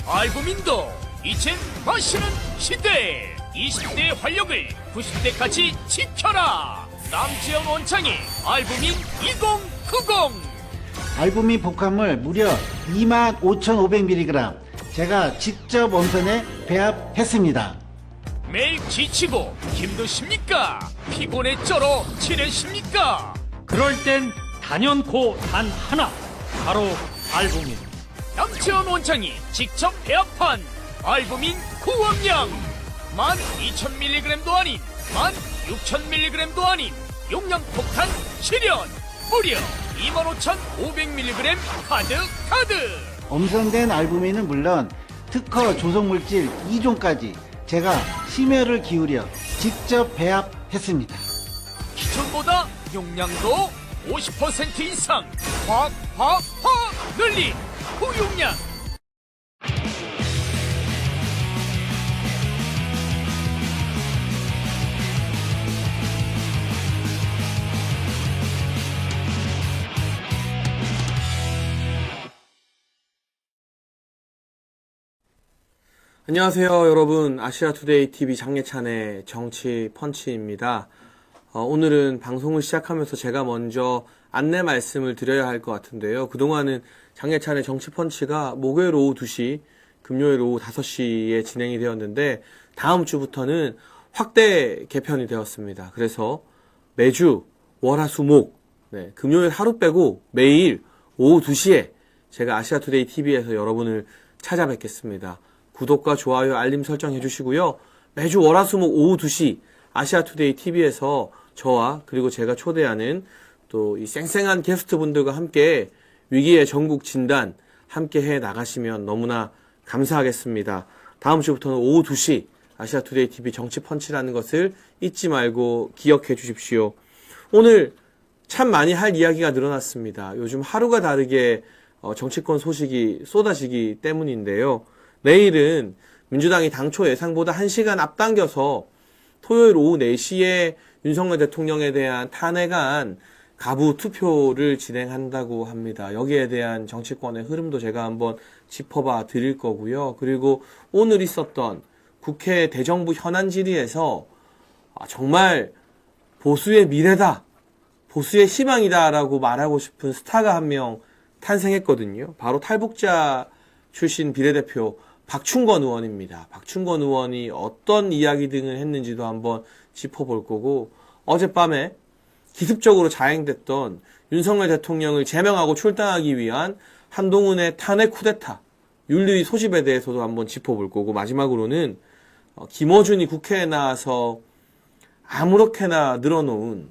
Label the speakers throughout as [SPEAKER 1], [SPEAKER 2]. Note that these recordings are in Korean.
[SPEAKER 1] 알부민도 이젠 마시는 시대. 20대의 활력을 90대까지 지켜라. 남지현 원장의 알부민 2090.
[SPEAKER 2] 알부민 복합물 무려 25,500mg 제가 직접 원선에 배합했습니다.
[SPEAKER 1] 매일 지치고 힘드십니까? 피곤에 쩔어 지내십니까?
[SPEAKER 3] 그럴 땐 단연코 단 하나, 바로 알부민.
[SPEAKER 1] 남지현 원장이 직접 배합한 알부민 고함량 12,000mg도 아닌 16,000mg도 아닌 용량 폭탄 실현 무려 25,500mg 가득.
[SPEAKER 2] 엄선된 알부민은 물론 특허 조성물질 2종까지 제가 심혈을 기울여 직접 배합했습니다.
[SPEAKER 1] 기존보다 용량도 50% 이상 확 늘린 고용량.
[SPEAKER 4] 안녕하세요 여러분, 아시아투데이 TV 장예찬의 정치 펀치입니다. 오늘은 방송을 시작하면서 제가 먼저 안내 말씀을 드려야 할 것 같은데요. 그동안은 장예찬의 정치 펀치가 목요일 오후 2시, 금요일 오후 5시에 진행이 되었는데 다음 주부터는 확대 개편이 되었습니다. 그래서 매주 월화수목, 금요일 하루 빼고 매일 오후 2시에 제가 아시아투데이 TV에서 여러분을 찾아뵙겠습니다. 구독과 좋아요, 알림 설정 해주시고요. 매주 월화수목 오후 2시 아시아투데이 TV에서 저와 그리고 제가 초대하는 또 이 쌩쌩한 게스트분들과 함께 위기의 전국 진단 함께 해 나가시면 너무나 감사하겠습니다. 다음 주부터는 오후 2시 아시아투데이 TV 정치펀치라는 것을 잊지 말고 기억해 주십시오. 오늘 참 많이 할 이야기가 늘어났습니다. 요즘 하루가 다르게 정치권 소식이 쏟아지기 때문인데요. 내일은 민주당이 당초 예상보다 1시간 앞당겨서 토요일 오후 4시에 윤석열 대통령에 대한 탄핵안 가부 투표를 진행한다고 합니다. 여기에 대한 정치권의 흐름도 제가 한번 짚어봐 드릴 거고요. 그리고 오늘 있었던 국회 대정부 현안 질의에서 정말 보수의 미래다, 보수의 희망이다 라고 말하고 싶은 스타가 한 명 탄생했거든요. 바로 탈북자 출신 비례대표 박충건 의원입니다. 박충건 의원이 어떤 이야기 등을 했는지도 한번 짚어볼 거고, 어젯밤에 기습적으로 자행됐던 윤석열 대통령을 제명하고 출당하기 위한 한동훈의 탄핵 쿠데타 윤리위 소집에 대해서도 한번 짚어볼 거고, 마지막으로는 김어준이 국회에 나와서 아무렇게나 늘어놓은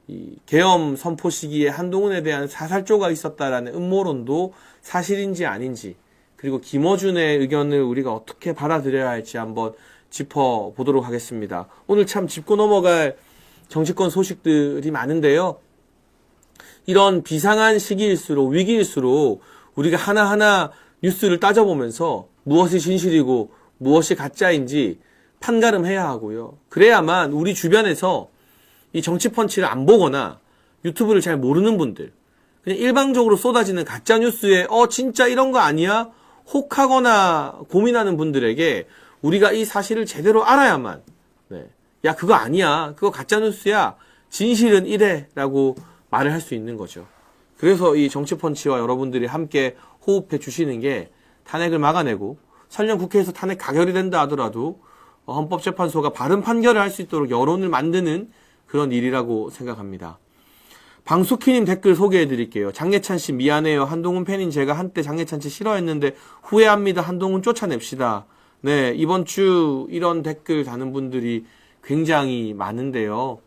[SPEAKER 4] 이 계엄 선포 시기에 한동훈에 대한 사살조가 있었다라는 음모론도 사실인지 아닌지, 그리고 김어준의 의견을 우리가 어떻게 받아들여야 할지 한번 짚어보도록 하겠습니다. 오늘 참 짚고 넘어갈 정치권 소식들이 많은데요. 이런 비상한 시기일수록, 위기일수록 우리가 하나하나 뉴스를 따져보면서 무엇이 진실이고 무엇이 가짜인지 판가름해야 하고요. 그래야만 우리 주변에서 이 정치펀치를 안 보거나 유튜브를 잘 모르는 분들, 그냥 일방적으로 쏟아지는 가짜뉴스에 진짜 이런 거 아니야? 혹하거나 고민하는 분들에게 우리가 이 사실을 제대로 알아야만, 야 그거 아니야, 그거 가짜뉴스야, 진실은 이래 라고 말을 할 수 있는 거죠. 그래서 이 정치펀치와 여러분들이 함께 호흡해 주시는 게 탄핵을 막아내고, 설령 국회에서 탄핵 가결이 된다 하더라도 헌법재판소가 바른 판결을 할 수 있도록 여론을 만드는 그런 일이라고 생각합니다. 방수키님 댓글 소개해 드릴게요. 장예찬 씨 미안해요. 한동훈 팬인 제가 한때 장예찬 씨 싫어했는데 후회합니다. 한동훈 쫓아냅시다. 네, 이번 주 이런 댓글 다는 분들이 굉장히 많은데요.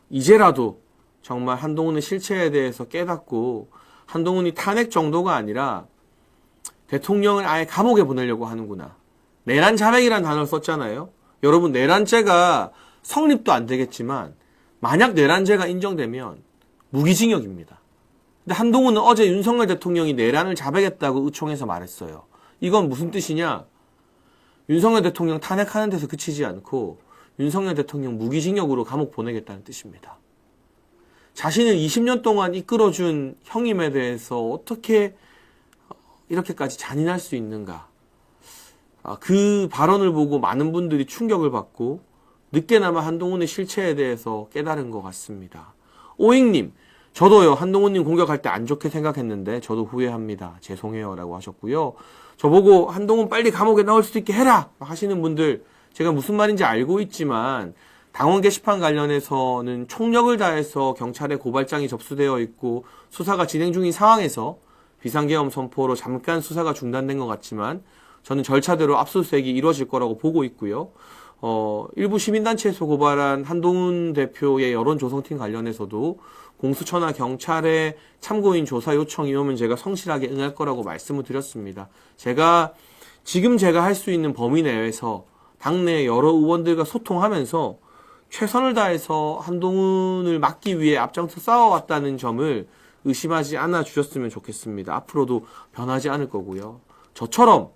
[SPEAKER 4] 이제라도 정말 한동훈의 실체에 대해서 깨닫고, 한동훈이 탄핵 정도가 아니라 대통령을 아예 감옥에 보내려고 하는구나. 내란 자백이라는 단어를 썼잖아요. 여러분, 내란죄가 성립도 안 되겠지만 만약 내란죄가 인정되면 무기징역입니다. 근데 한동훈은 어제 윤석열 대통령이 내란을 자백했다고 의총에서 말했어요. 이건 무슨 뜻이냐? 윤석열 대통령 탄핵하는 데서 그치지 않고 윤석열 대통령 무기징역으로 감옥 보내겠다는 뜻입니다. 자신을 20년 동안 이끌어준 형님에 대해서 어떻게 이렇게까지 잔인할 수 있는가? 그 발언을 보고 많은 분들이 충격을 받고 늦게나마 한동훈의 실체에 대해서 깨달은 것 같습니다. 오잉님, 저도요, 한동훈님 공격할 때 안 좋게 생각했는데 저도 후회합니다. 죄송해요 라고 하셨고요. 저보고 한동훈 빨리 감옥에 나올 수도 있게 해라 하시는 분들, 제가 무슨 말인지 알고 있지만 당원 게시판 관련해서는 총력을 다해서 경찰에 고발장이 접수되어 있고 수사가 진행 중인 상황에서 비상계엄 선포로 잠깐 수사가 중단된 것 같지만 저는 절차대로 압수수색이 이루어질 거라고 보고 있고요. 일부 시민단체에서 고발한 한동훈 대표의 여론조성팀 관련해서도 공수처나 경찰의 참고인 조사 요청이 오면 제가 성실하게 응할 거라고 말씀을 드렸습니다. 지금 제가 할 수 있는 범위 내에서 당내 여러 의원들과 소통하면서 최선을 다해서 한동훈을 막기 위해 앞장서 싸워왔다는 점을 의심하지 않아 주셨으면 좋겠습니다. 앞으로도 변하지 않을 거고요. 저처럼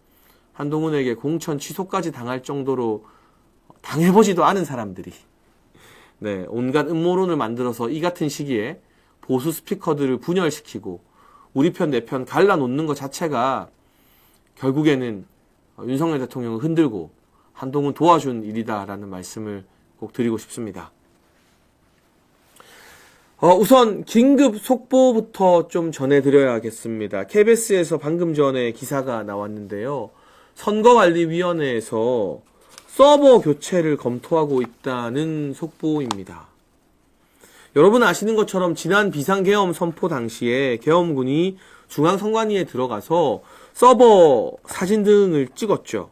[SPEAKER 4] 한동훈에게 공천 취소까지 당할 정도로 당해보지도 않은 사람들이 온갖 음모론을 만들어서 이 같은 시기에 보수 스피커들을 분열시키고 우리 편 내 편 갈라놓는 것 자체가 결국에는 윤석열 대통령을 흔들고 한동훈 도와준 일이다라는 말씀을 꼭 드리고 싶습니다. 우선 긴급 속보부터 좀 전해드려야겠습니다. KBS에서 방금 전에 기사가 나왔는데요. 선거관리위원회에서 서버 교체를 검토하고 있다는 속보입니다. 여러분 아시는 것처럼 지난 비상계엄 선포 당시에 계엄군이 중앙선관위에 들어가서 서버 사진 등을 찍었죠.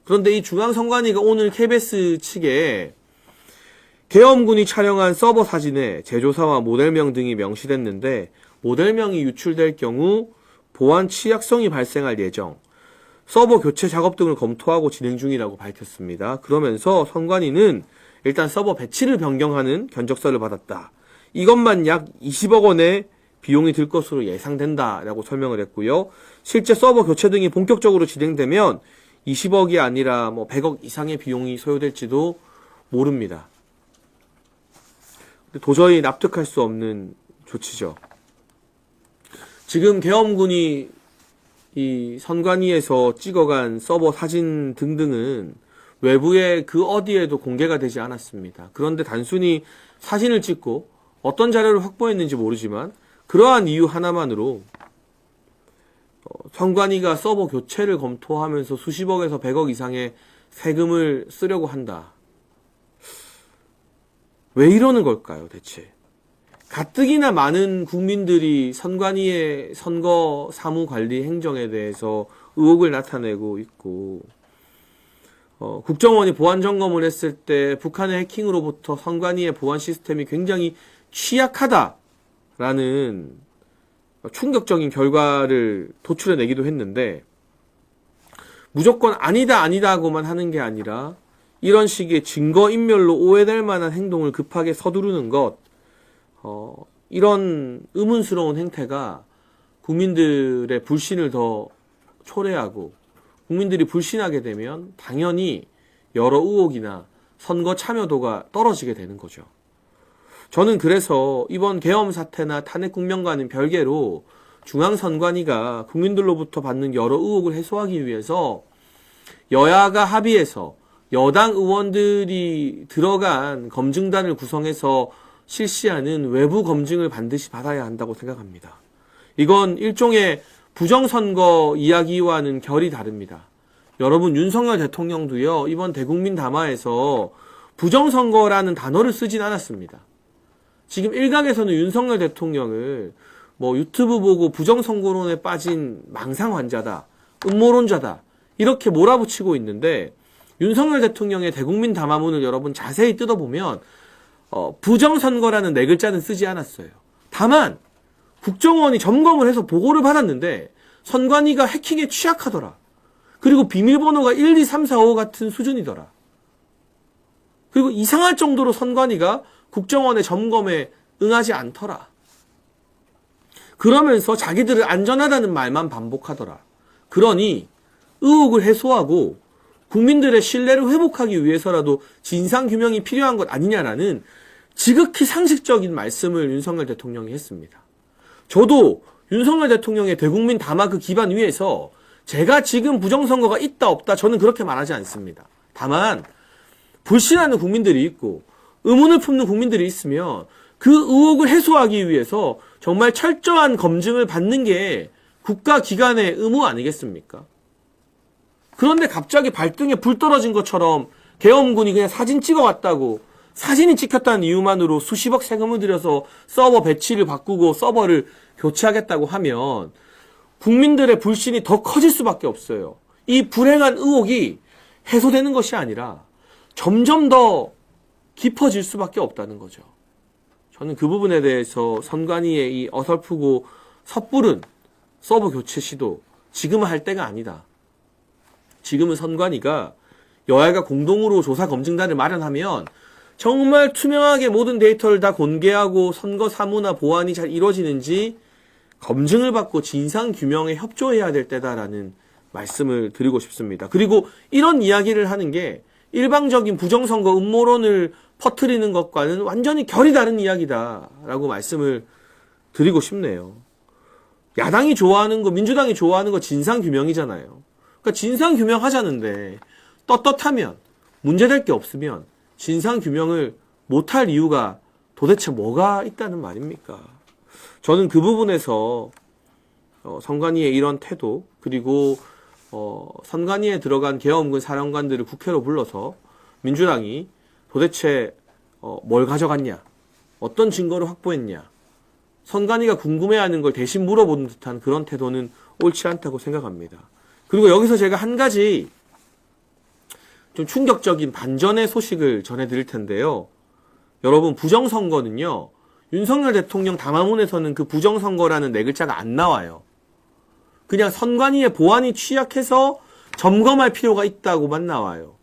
[SPEAKER 4] 그런데 이 중앙선관위가 오늘 KBS 측에 계엄군이 촬영한 서버 사진에 제조사와 모델명 등이 명시됐는데 모델명이 유출될 경우 보안 취약성이 발생할 예정, 서버 교체 작업 등을 검토하고 진행 중이라고 밝혔습니다. 그러면서 선관위는 일단 서버 배치를 변경하는 견적서를 받았다. 이것만 약 20억 원의 비용이 들 것으로 예상된다라고 설명을 했고요. 실제 서버 교체 등이 본격적으로 진행되면 20억이 아니라 100억 이상의 비용이 소요될지도 모릅니다. 도저히 납득할 수 없는 조치죠. 지금 계엄군이 이 선관위에서 찍어간 서버 사진 등등은 외부에 그 어디에도 공개가 되지 않았습니다. 그런데 단순히 사진을 찍고 어떤 자료를 확보했는지 모르지만 그러한 이유 하나만으로 선관위가 서버 교체를 검토하면서 수십억에서 100억 이상의 세금을 쓰려고 한다. 왜 이러는 걸까요, 대체? 가뜩이나 많은 국민들이 선관위의 선거 사무 관리 행정에 대해서 의혹을 나타내고 있고, 국정원이 보안 점검을 했을 때 북한의 해킹으로부터 선관위의 보안 시스템이 굉장히 취약하다라는 충격적인 결과를 도출해내기도 했는데, 무조건 아니다 하고만 하는 게 아니라 이런 식의 증거인멸로 오해될 만한 행동을 급하게 서두르는 것, 이런 의문스러운 행태가 국민들의 불신을 더 초래하고 국민들이 불신하게 되면 당연히 여러 의혹이나 선거 참여도가 떨어지게 되는 거죠. 저는 그래서 이번 계엄 사태나 탄핵 국면과는 별개로 중앙선관위가 국민들로부터 받는 여러 의혹을 해소하기 위해서 여야가 합의해서 여당 의원들이 들어간 검증단을 구성해서 실시하는 외부 검증을 반드시 받아야 한다고 생각합니다. 이건 일종의 부정선거 이야기와는 결이 다릅니다. 여러분, 윤석열 대통령도요, 이번 대국민 담화에서 부정선거라는 단어를 쓰진 않았습니다. 지금 일각에서는 윤석열 대통령을 유튜브 보고 부정선거론에 빠진 망상 환자다, 음모론자다, 이렇게 몰아붙이고 있는데, 윤석열 대통령의 대국민 담화문을 여러분 자세히 뜯어보면 부정선거라는 네 글자는 쓰지 않았어요. 다만 국정원이 점검을 해서 보고를 받았는데 선관위가 해킹에 취약하더라. 그리고 비밀번호가 1, 2, 3, 4, 5 같은 수준이더라. 그리고 이상할 정도로 선관위가 국정원의 점검에 응하지 않더라. 그러면서 자기들은 안전하다는 말만 반복하더라. 그러니 의혹을 해소하고 국민들의 신뢰를 회복하기 위해서라도 진상규명이 필요한 것 아니냐라는 지극히 상식적인 말씀을 윤석열 대통령이 했습니다. 저도 윤석열 대통령의 대국민 담화 그 기반 위에서 제가 지금 부정선거가 있다 없다 저는 그렇게 말하지 않습니다. 다만 불신하는 국민들이 있고 의문을 품는 국민들이 있으면 그 의혹을 해소하기 위해서 정말 철저한 검증을 받는 게 국가기관의 의무 아니겠습니까? 그런데 갑자기 발등에 불 떨어진 것처럼 계엄군이 그냥 사진 찍어왔다고 사진이 찍혔다는 이유만으로 수십억 세금을 들여서 서버 배치를 바꾸고 서버를 교체하겠다고 하면 국민들의 불신이 더 커질 수밖에 없어요. 이 불행한 의혹이 해소되는 것이 아니라 점점 더 깊어질 수밖에 없다는 거죠. 저는 그 부분에 대해서 선관위의 이 어설프고 섣부른 서버 교체 시도 지금은 할 때가 아니다. 지금은 선관위가 여야가 공동으로 조사 검증단을 마련하면 정말 투명하게 모든 데이터를 다 공개하고 선거 사무나 보안이 잘 이루어지는지 검증을 받고 진상 규명에 협조해야 될 때다라는 말씀을 드리고 싶습니다. 그리고 이런 이야기를 하는 게 일방적인 부정선거 음모론을 퍼뜨리는 것과는 완전히 결이 다른 이야기다라고 말씀을 드리고 싶네요. 야당이 좋아하는 거, 민주당이 좋아하는 거 진상 규명이잖아요. 그러니까 진상 규명하자는데 떳떳하면 문제될 게 없으면 진상 규명을 못할 이유가 도대체 뭐가 있다는 말입니까? 저는 그 부분에서 선관위의 이런 태도 그리고 선관위에 들어간 계엄군 사령관들을 국회로 불러서 민주당이 도대체 뭘 가져갔냐, 어떤 증거를 확보했냐, 선관위가 궁금해하는 걸 대신 물어보는 듯한 그런 태도는 옳지 않다고 생각합니다. 그리고 여기서 제가 한 가지 좀 충격적인 반전의 소식을 전해드릴 텐데요. 여러분, 부정선거는요, 윤석열 대통령 담화문에서는 그 부정선거라는 네 글자가 안 나와요. 그냥 선관위의 보안이 취약해서 점검할 필요가 있다고만 나와요.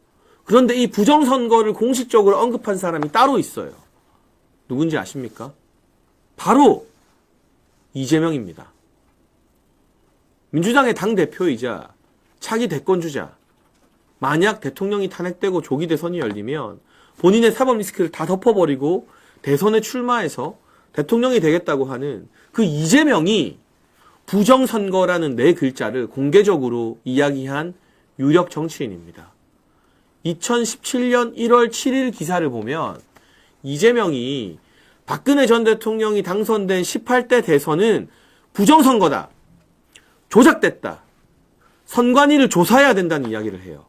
[SPEAKER 4] 그런데 이 부정선거를 공식적으로 언급한 사람이 따로 있어요. 누군지 아십니까? 바로 이재명입니다. 민주당의 당대표이자 차기 대권주자, 만약 대통령이 탄핵되고 조기 대선이 열리면 본인의 사법 리스크를 다 덮어버리고 대선에 출마해서 대통령이 되겠다고 하는 그 이재명이 부정선거라는 네 글자를 공개적으로 이야기한 유력 정치인입니다. 2017년 1월 7일 기사를 보면 이재명이 박근혜 전 대통령이 당선된 18대 대선은 부정선거다, 조작됐다, 선관위를 조사해야 된다는 이야기를 해요.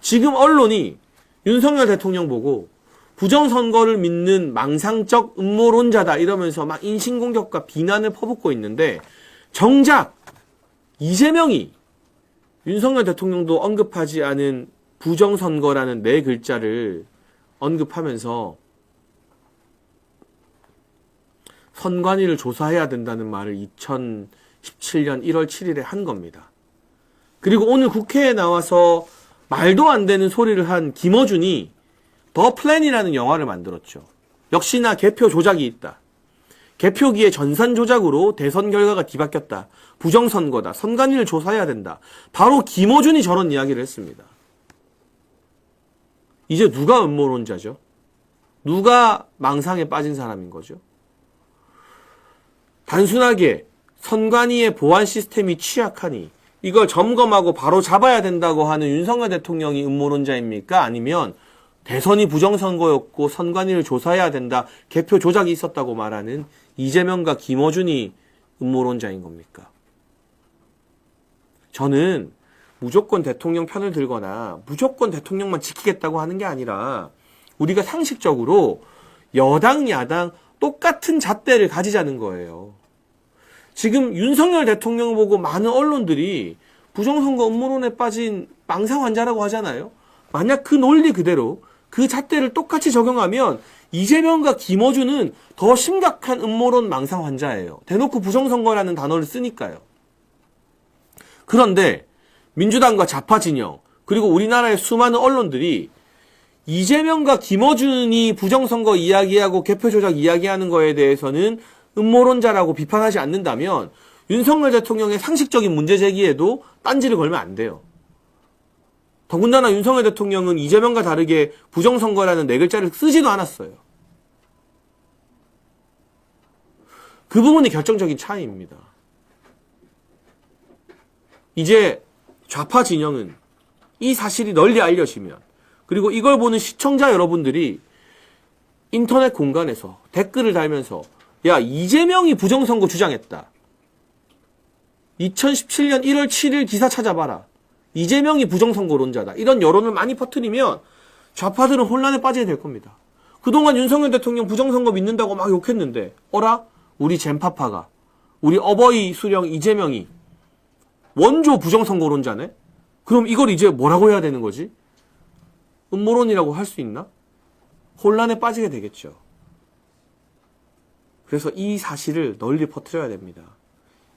[SPEAKER 4] 지금 언론이 윤석열 대통령 보고 부정선거를 믿는 망상적 음모론자다 이러면서 막 인신공격과 비난을 퍼붓고 있는데 정작 이재명이 윤석열 대통령도 언급하지 않은 부정선거라는 네 글자를 언급하면서 선관위를 조사해야 된다는 말을 2017년 1월 7일에 한 겁니다. 그리고 오늘 국회에 나와서 말도 안 되는 소리를 한 김어준이 더 플랜이라는 영화를 만들었죠. 역시나 개표 조작이 있다. 개표기의 전산 조작으로 대선 결과가 뒤바뀌었다. 부정선거다. 선관위를 조사해야 된다. 바로 김어준이 저런 이야기를 했습니다. 이제 누가 음모론자죠? 누가 망상에 빠진 사람인 거죠? 단순하게 선관위의 보안 시스템이 취약하니 이걸 점검하고 바로 잡아야 된다고 하는 윤석열 대통령이 음모론자입니까? 아니면 대선이 부정선거였고 선관위를 조사해야 된다, 개표 조작이 있었다고 말하는 이재명과 김어준이 음모론자인 겁니까? 저는 무조건 대통령 편을 들거나 무조건 대통령만 지키겠다고 하는 게 아니라 우리가 상식적으로 여당, 야당 똑같은 잣대를 가지자는 거예요. 지금 윤석열 대통령을 보고 많은 언론들이 부정선거 음모론에 빠진 망상 환자라고 하잖아요. 만약 그 논리 그대로 그 잣대를 똑같이 적용하면 이재명과 김어준은 더 심각한 음모론 망상 환자예요. 대놓고 부정선거라는 단어를 쓰니까요. 그런데 민주당과 좌파 진영 그리고 우리나라의 수많은 언론들이 이재명과 김어준이 부정선거 이야기하고 개표 조작 이야기하는 거에 대해서는 음모론자라고 비판하지 않는다면 윤석열 대통령의 상식적인 문제 제기에도 딴지를 걸면 안 돼요. 더군다나 윤석열 대통령은 이재명과 다르게 부정선거라는 네 글자를 쓰지도 않았어요. 그 부분이 결정적인 차이입니다. 이제 좌파 진영은 이 사실이 널리 알려지면, 그리고 이걸 보는 시청자 여러분들이 인터넷 공간에서 댓글을 달면서 야, 이재명이 부정선거 주장했다. 2017년 1월 7일 기사 찾아봐라. 이재명이 부정선거론자다. 이런 여론을 많이 퍼뜨리면 좌파들은 혼란에 빠지게 될 겁니다. 그동안 윤석열 대통령 부정선거 믿는다고 막 욕했는데 어라? 우리 젠파파가, 우리 어버이 수령 이재명이 원조 부정선거론자네? 그럼 이걸 이제 뭐라고 해야 되는 거지? 음모론이라고 할 수 있나? 혼란에 빠지게 되겠죠. 그래서 이 사실을 널리 퍼뜨려야 됩니다.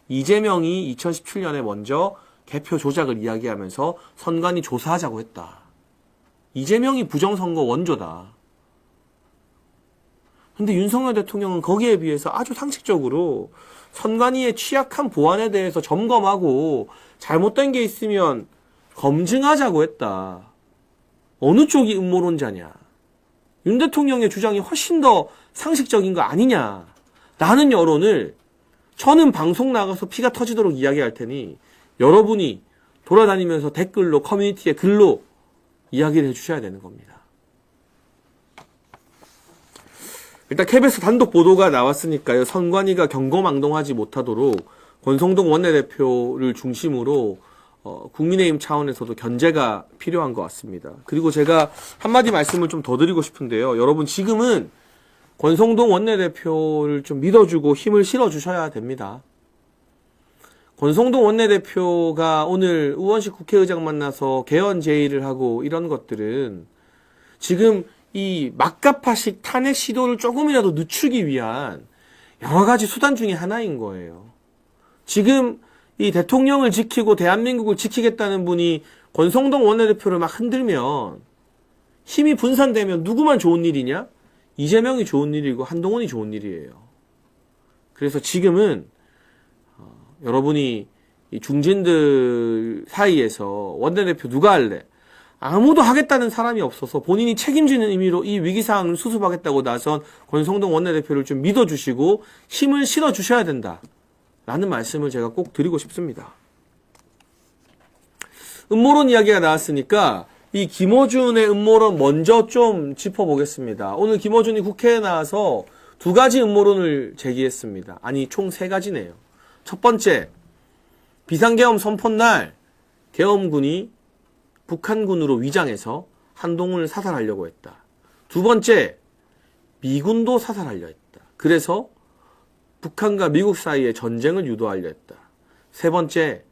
[SPEAKER 4] 이재명이 2017년에 먼저 개표 조작을 이야기하면서 선관위 조사하자고 했다. 이재명이 부정선거 원조다. 근데 윤석열 대통령은 거기에 비해서 아주 상식적으로 선관위의 취약한 보안에 대해서 점검하고 잘못된 게 있으면 검증하자고 했다. 어느 쪽이 음모론자냐? 윤 대통령의 주장이 훨씬 더 상식적인 거 아니냐? 라는 여론을 저는 방송 나가서 피가 터지도록 이야기할 테니 여러분이 돌아다니면서 댓글로, 커뮤니티에 글로 이야기를 해주셔야 되는 겁니다. 일단 KBS 단독 보도가 나왔으니까요. 선관위가 경거망동하지 못하도록 권성동 원내대표를 중심으로 국민의힘 차원에서도 견제가 필요한 것 같습니다. 그리고 제가 한마디 말씀을 좀 더 드리고 싶은데요. 여러분 지금은 권성동 원내대표를 좀 믿어주고 힘을 실어주셔야 됩니다. 권성동 원내대표가 오늘 우원식 국회의장 만나서 개헌 제의를 하고 이런 것들은 지금 이 막가파식 탄핵 시도를 조금이라도 늦추기 위한 여러 가지 수단 중에 하나인 거예요. 지금 이 대통령을 지키고 대한민국을 지키겠다는 분이 권성동 원내대표를 막 흔들면 힘이 분산되면 누구만 좋은 일이냐? 이재명이 좋은 일이고 한동훈이 좋은 일이에요. 그래서 지금은 여러분이 이 중진들 사이에서 원내대표 누가 할래? 아무도 하겠다는 사람이 없어서 본인이 책임지는 의미로 이 위기상황을 수습하겠다고 나선 권성동 원내대표를 좀 믿어주시고 힘을 실어주셔야 된다. 라는 말씀을 제가 꼭 드리고 싶습니다. 음모론 이야기가 나왔으니까 이 김어준의 음모론 먼저 좀 짚어보겠습니다. 오늘 김어준이 국회에 나와서 두 가지 음모론을 제기했습니다. 아니 총 세 가지네요. 첫 번째, 비상계엄 선포날 계엄군이 북한군으로 위장해서 한동훈을 사살하려고 했다. 두 번째, 미군도 사살하려 했다. 그래서 북한과 미국 사이에 전쟁을 유도하려 했다. 세 번째,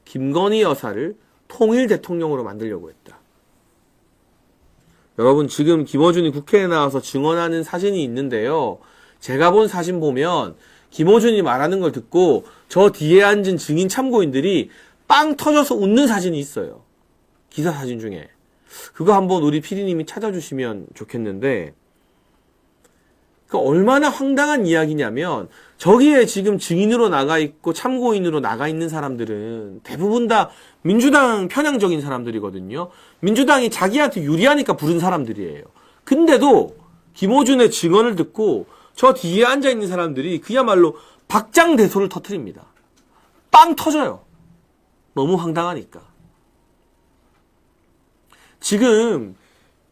[SPEAKER 4] 김건희 여사를 통일 대통령으로 만들려고 했다. 여러분 지금 김어준이 국회에 나와서 증언하는 사진이 있는데요. 제가 본 사진 보면 김어준이 말하는 걸 듣고 저 뒤에 앉은 증인 참고인들이 빵 터져서 웃는 사진이 있어요. 기사 사진 중에. 그거 한번 우리 PD님이 찾아주시면 좋겠는데 얼마나 황당한 이야기냐면 저기에 지금 증인으로 나가 있고 참고인으로 나가 있는 사람들은 대부분 다 민주당 편향적인 사람들이거든요. 민주당이 자기한테 유리하니까 부른 사람들이에요. 근데도 김어준의 증언을 듣고 저 뒤에 앉아있는 사람들이 그야말로 박장대소를 터뜨립니다. 빵 터져요. 너무 황당하니까. 지금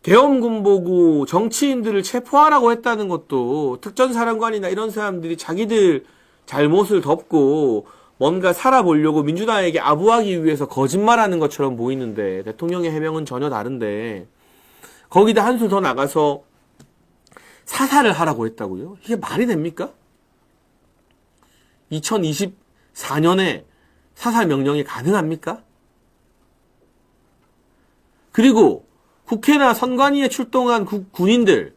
[SPEAKER 4] 계엄군 보고 정치인들을 체포하라고 했다는 것도 특전사령관이나 이런 사람들이 자기들 잘못을 덮고 뭔가 살아보려고 민주당에게 아부하기 위해서 거짓말하는 것처럼 보이는데 대통령의 해명은 전혀 다른데 거기다 한술 더 나가서 사살을 하라고 했다고요? 이게 말이 됩니까? 2024년에 사살 명령이 가능합니까? 그리고 국회나 선관위에 출동한 군인들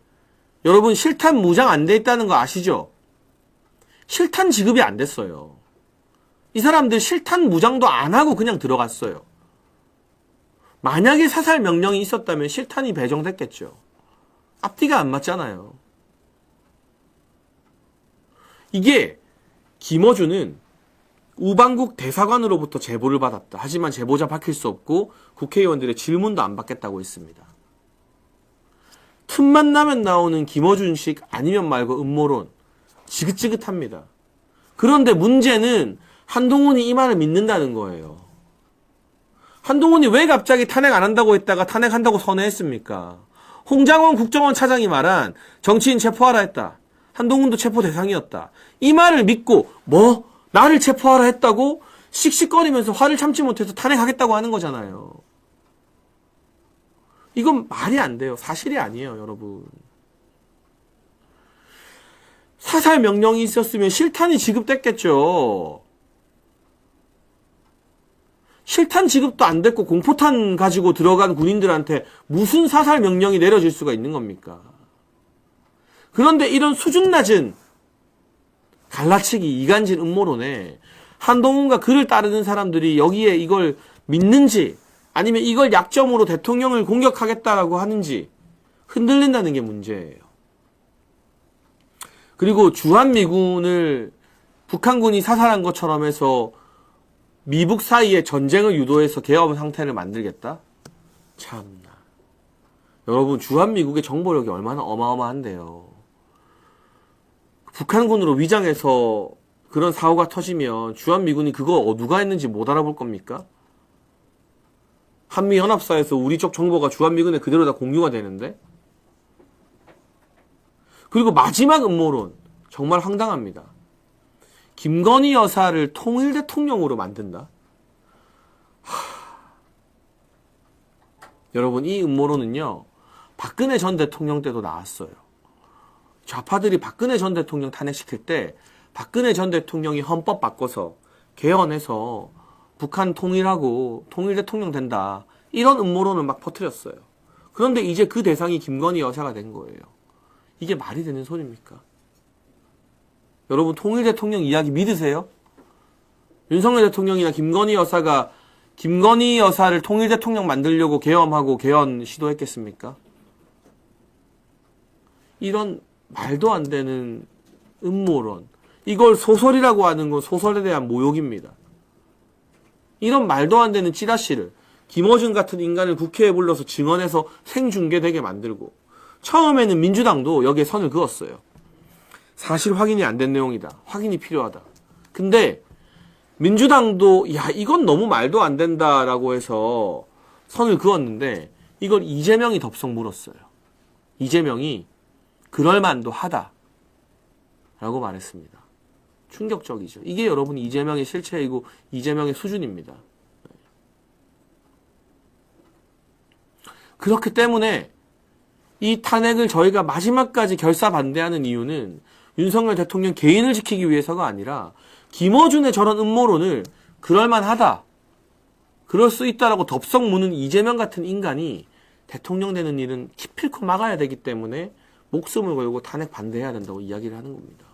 [SPEAKER 4] 여러분 실탄 무장 안 돼 있다는 거 아시죠? 실탄 지급이 안 됐어요. 이 사람들 실탄 무장도 안 하고 그냥 들어갔어요. 만약에 사살 명령이 있었다면 실탄이 배정됐겠죠. 앞뒤가 안 맞잖아요. 이게 김어준은 우방국 대사관으로부터 제보를 받았다. 하지만 제보자 밝힐 수 없고 국회의원들의 질문도 안 받겠다고 했습니다. 틈만 나면 나오는 김어준식 아니면 말고 음모론 지긋지긋합니다. 그런데 문제는 한동훈이 이 말을 믿는다는 거예요. 한동훈이 왜 갑자기 탄핵 안 한다고 했다가 탄핵한다고 선회했습니까? 홍장원 국정원 차장이 말한 정치인 체포하라 했다. 한동훈도 체포 대상이었다. 이 말을 믿고 뭐? 나를 체포하라 했다고 씩씩거리면서 화를 참지 못해서 탄핵하겠다고 하는 거잖아요. 이건 말이 안 돼요. 사실이 아니에요, 여러분. 사살 명령이 있었으면 실탄이 지급됐겠죠. 실탄 지급도 안 됐고 공포탄 가지고 들어간 군인들한테 무슨 사살 명령이 내려질 수가 있는 겁니까? 그런데 이런 수준 낮은 갈라치기, 이간질 음모론에 한동훈과 그를 따르는 사람들이 여기에 이걸 믿는지 아니면 이걸 약점으로 대통령을 공격하겠다라고 하는지 흔들린다는 게 문제예요. 그리고 주한미군을 북한군이 사살한 것처럼 해서 미북 사이에 전쟁을 유도해서 계엄 상태를 만들겠다? 참나. 여러분, 주한미국의 정보력이 얼마나 어마어마한데요. 북한군으로 위장해서 그런 사고가 터지면 주한미군이 그거 누가 했는지 못 알아볼 겁니까? 한미연합사에서 우리 쪽 정보가 주한미군에 그대로 다 공유가 되는데? 그리고 마지막 음모론, 정말 황당합니다. 김건희 여사를 통일 대통령으로 만든다? 여러분, 이 음모론은요, 박근혜 전 대통령 때도 나왔어요. 좌파들이 박근혜 전 대통령 탄핵시킬 때 박근혜 전 대통령이 헌법 바꿔서 개헌해서 북한 통일하고 통일 대통령 된다. 이런 음모론을 막 퍼뜨렸어요. 그런데 이제 그 대상이 김건희 여사가 된 거예요. 이게 말이 되는 소리입니까? 여러분, 통일 대통령 이야기 믿으세요? 윤석열 대통령이나 김건희 여사가 김건희 여사를 통일 대통령 만들려고 계엄하고 개헌 시도했겠습니까? 이런 말도 안 되는 음모론. 이걸 소설이라고 하는 건 소설에 대한 모욕입니다. 이런 말도 안 되는 찌라시를 김어준 같은 인간을 국회에 불러서 증언해서 생중계되게 만들고 처음에는 민주당도 여기에 선을 그었어요. 사실 확인이 안 된 내용이다. 확인이 필요하다. 근데 민주당도 야 이건 너무 말도 안 된다라고 해서 선을 그었는데 이걸 이재명이 덥석 물었어요. 이재명이 그럴만도 하다 라고 말했습니다. 충격적이죠. 이게 여러분 이재명의 실체이고 이재명의 수준입니다. 그렇기 때문에 이 탄핵을 저희가 마지막까지 결사 반대하는 이유는 윤석열 대통령 개인을 지키기 위해서가 아니라 김어준의 저런 음모론을 그럴만하다, 그럴 수 있다라고 덥석 무는 이재명 같은 인간이 대통령 되는 일은 기필코 막아야 되기 때문에 목숨을 걸고 탄핵 반대해야 된다고 이야기를 하는 겁니다.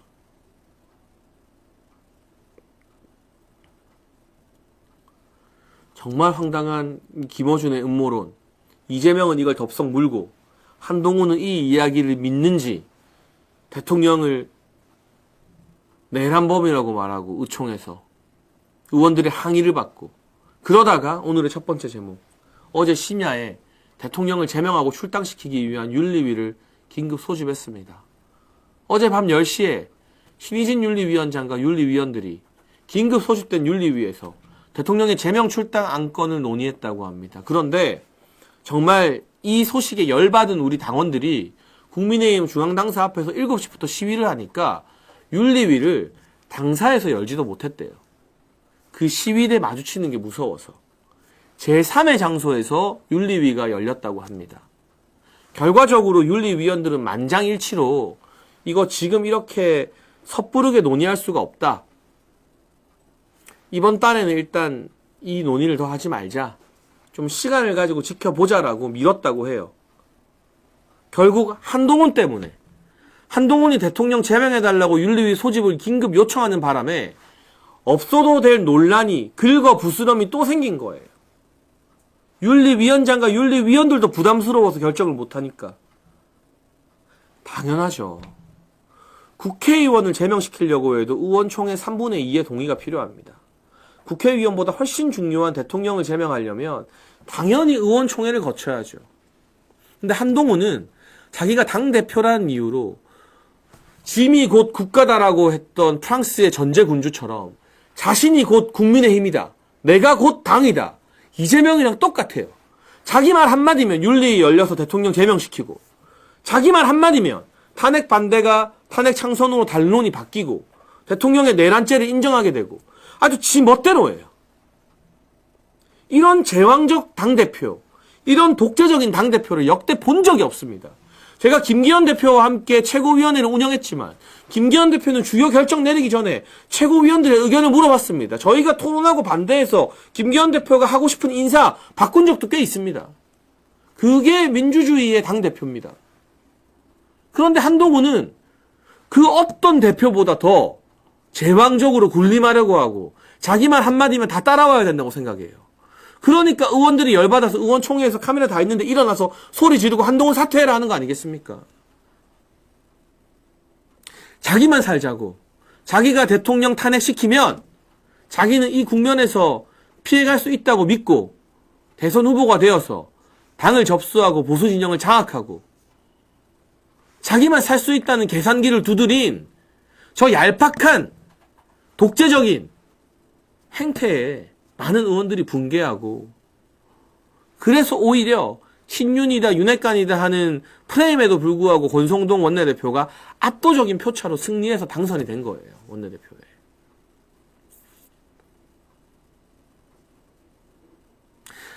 [SPEAKER 4] 정말 황당한 김어준의 음모론. 이재명은 이걸 덥석 물고 한동훈은 이 이야기를 믿는지 대통령을 내란범이라고 말하고 의총에서 의원들의 항의를 받고 그러다가 오늘의 첫 번째 제목, 어제 심야에 대통령을 제명하고 출당시키기 위한 윤리위를 긴급 소집했습니다. 어제 밤 10시에 신희진 윤리위원장과 윤리위원들이 긴급 소집된 윤리위에서 대통령의 제명 출당 안건을 논의했다고 합니다. 그런데 정말 이 소식에 열받은 우리 당원들이 국민의힘 중앙당사 앞에서 7시부터 시위를 하니까 윤리위를 당사에서 열지도 못했대요. 그 시위대 마주치는 게 무서워서. 제3의 장소에서 윤리위가 열렸다고 합니다. 결과적으로 윤리위원들은 만장일치로 이거 지금 이렇게 섣부르게 논의할 수가 없다. 이번 달에는 일단 이 논의를 더 하지 말자. 좀 시간을 가지고 지켜보자라고 미뤘다고 해요. 결국 한동훈 때문에 한동훈이 대통령 제명해달라고 윤리위 소집을 긴급 요청하는 바람에 없어도 될 논란이 긁어부스럼이 또 생긴 거예요. 윤리위원장과 윤리위원들도 부담스러워서 결정을 못하니까. 당연하죠. 국회의원을 제명시키려고 해도 의원총회 3분의 2의 동의가 필요합니다. 국회의원보다 훨씬 중요한 대통령을 제명하려면 당연히 의원총회를 거쳐야죠. 근데 한동훈은 자기가 당대표라는 이유로 짐이 곧 국가다라고 했던 프랑스의 전제군주처럼 자신이 곧 국민의힘이다. 내가 곧 당이다. 이재명이랑 똑같아요. 자기 말 한마디면 윤리 열려서 대통령 제명시키고, 자기 말 한마디면 탄핵 반대가 탄핵 창선으로 단론이 바뀌고, 대통령의 내란죄를 인정하게 되고, 아주 지 멋대로 해요. 이런 제왕적 당대표, 이런 독재적인 당대표를 역대 본 적이 없습니다. 제가 김기현 대표와 함께 최고위원회를 운영했지만 김기현 대표는 주요 결정 내리기 전에 최고위원들의 의견을 물어봤습니다. 저희가 토론하고 반대해서 김기현 대표가 하고 싶은 인사 바꾼 적도 꽤 있습니다. 그게 민주주의의 당대표입니다. 그런데 한동훈은 그 어떤 대표보다 더 제왕적으로 군림하려고 하고 자기 말 한마디면 다 따라와야 된다고 생각해요. 그러니까 의원들이 열받아서 의원총회에서 카메라 다 있는데 일어나서 소리 지르고 한동훈 사퇴해라 하는 거 아니겠습니까? 자기만 살자고, 자기가 대통령 탄핵시키면 자기는 이 국면에서 피해갈 수 있다고 믿고 대선 후보가 되어서 당을 접수하고 보수 진영을 장악하고 자기만 살 수 있다는 계산기를 두드린 저 얄팍한 독재적인 행태에 많은 의원들이 붕괴하고, 그래서 오히려 친윤이다 윤핵관이다 하는 프레임에도 불구하고 권성동 원내대표가 압도적인 표차로 승리해서 당선이 된 거예요. 원내대표에.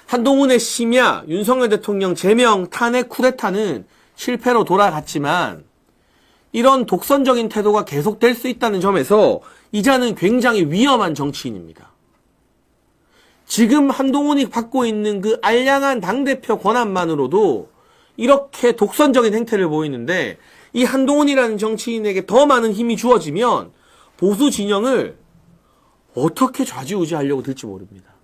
[SPEAKER 4] 한동훈의 심야 윤석열 대통령 제명 탄핵 쿠데타는 실패로 돌아갔지만 이런 독선적인 태도가 계속될 수 있다는 점에서 이자는 굉장히 위험한 정치인입니다. 지금 한동훈이 받고 있는 그 알량한 당대표 권한만으로도 이렇게 독선적인 행태를 보이는데, 이 한동훈이라는 정치인에게 더 많은 힘이 주어지면 보수 진영을 어떻게 좌지우지하려고 들지 모릅니다.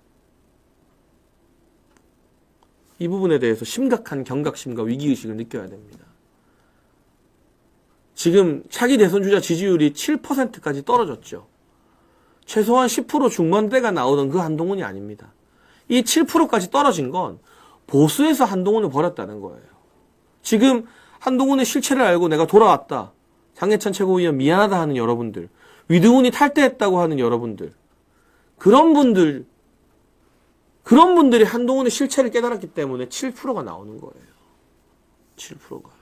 [SPEAKER 4] 이 부분에 대해서 심각한 경각심과 위기의식을 느껴야 됩니다. 지금 차기 대선 주자 지지율이 7%까지 떨어졌죠. 최소한 10% 중반대가 나오던 그 한동훈이 아닙니다. 이 7%까지 떨어진 건 보수에서 한동훈을 버렸다는 거예요. 지금 한동훈의 실체를 알고 내가 돌아왔다. 장해찬 최고위원 미안하다 하는 여러분들, 위드훈이 탈퇴했다고 하는 여러분들, 그런 분들이 한동훈의 실체를 깨달았기 때문에 7%가 나오는 거예요. 7%가.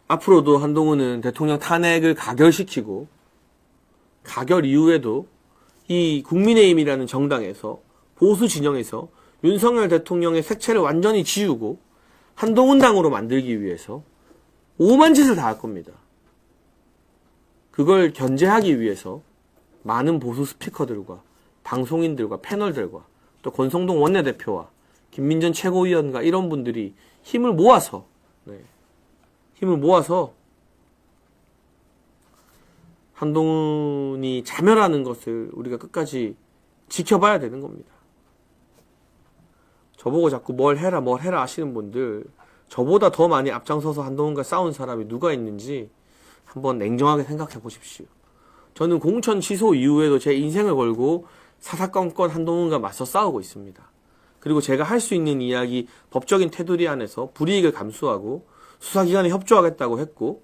[SPEAKER 4] 앞으로도 한동훈은 대통령 탄핵을 가결시키고, 가결 이후에도 이 국민의힘이라는 정당에서, 보수 진영에서 윤석열 대통령의 색채를 완전히 지우고 한동훈 당으로 만들기 위해서 오만 짓을 다 할 겁니다. 그걸 견제하기 위해서 많은 보수 스피커들과 방송인들과 패널들과 또 권성동 원내대표와 김민전 최고위원과 이런 분들이 힘을 모아서 한동훈이 자멸하는 것을 우리가 끝까지 지켜봐야 되는 겁니다. 저보고 자꾸 뭘 해라 하시는 분들, 저보다 더 많이 앞장서서 한동훈과 싸운 사람이 누가 있는지 한번 냉정하게 생각해 보십시오. 저는 공천 취소 이후에도 제 인생을 걸고 사사건건 한동훈과 맞서 싸우고 있습니다. 그리고 제가 할 수 있는 이야기, 법적인 테두리 안에서 불이익을 감수하고 수사기관에 협조하겠다고 했고,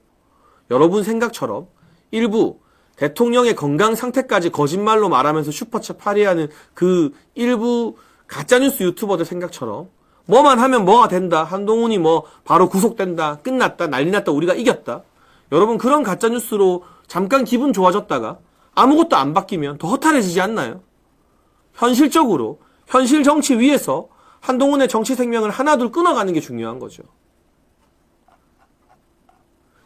[SPEAKER 4] 여러분 생각처럼 일부 대통령의 건강 상태까지 거짓말로 말하면서 슈퍼챗 파리하는 그 일부 가짜뉴스 유튜버들 생각처럼 뭐만 하면 뭐가 된다, 한동훈이 뭐 바로 구속된다, 끝났다, 난리 났다, 우리가 이겼다. 여러분, 그런 가짜뉴스로 잠깐 기분 좋아졌다가 아무것도 안 바뀌면 더 허탈해지지 않나요? 현실적으로 현실 정치 위에서 한동훈의 정치 생명을 하나둘 끊어가는 게 중요한 거죠.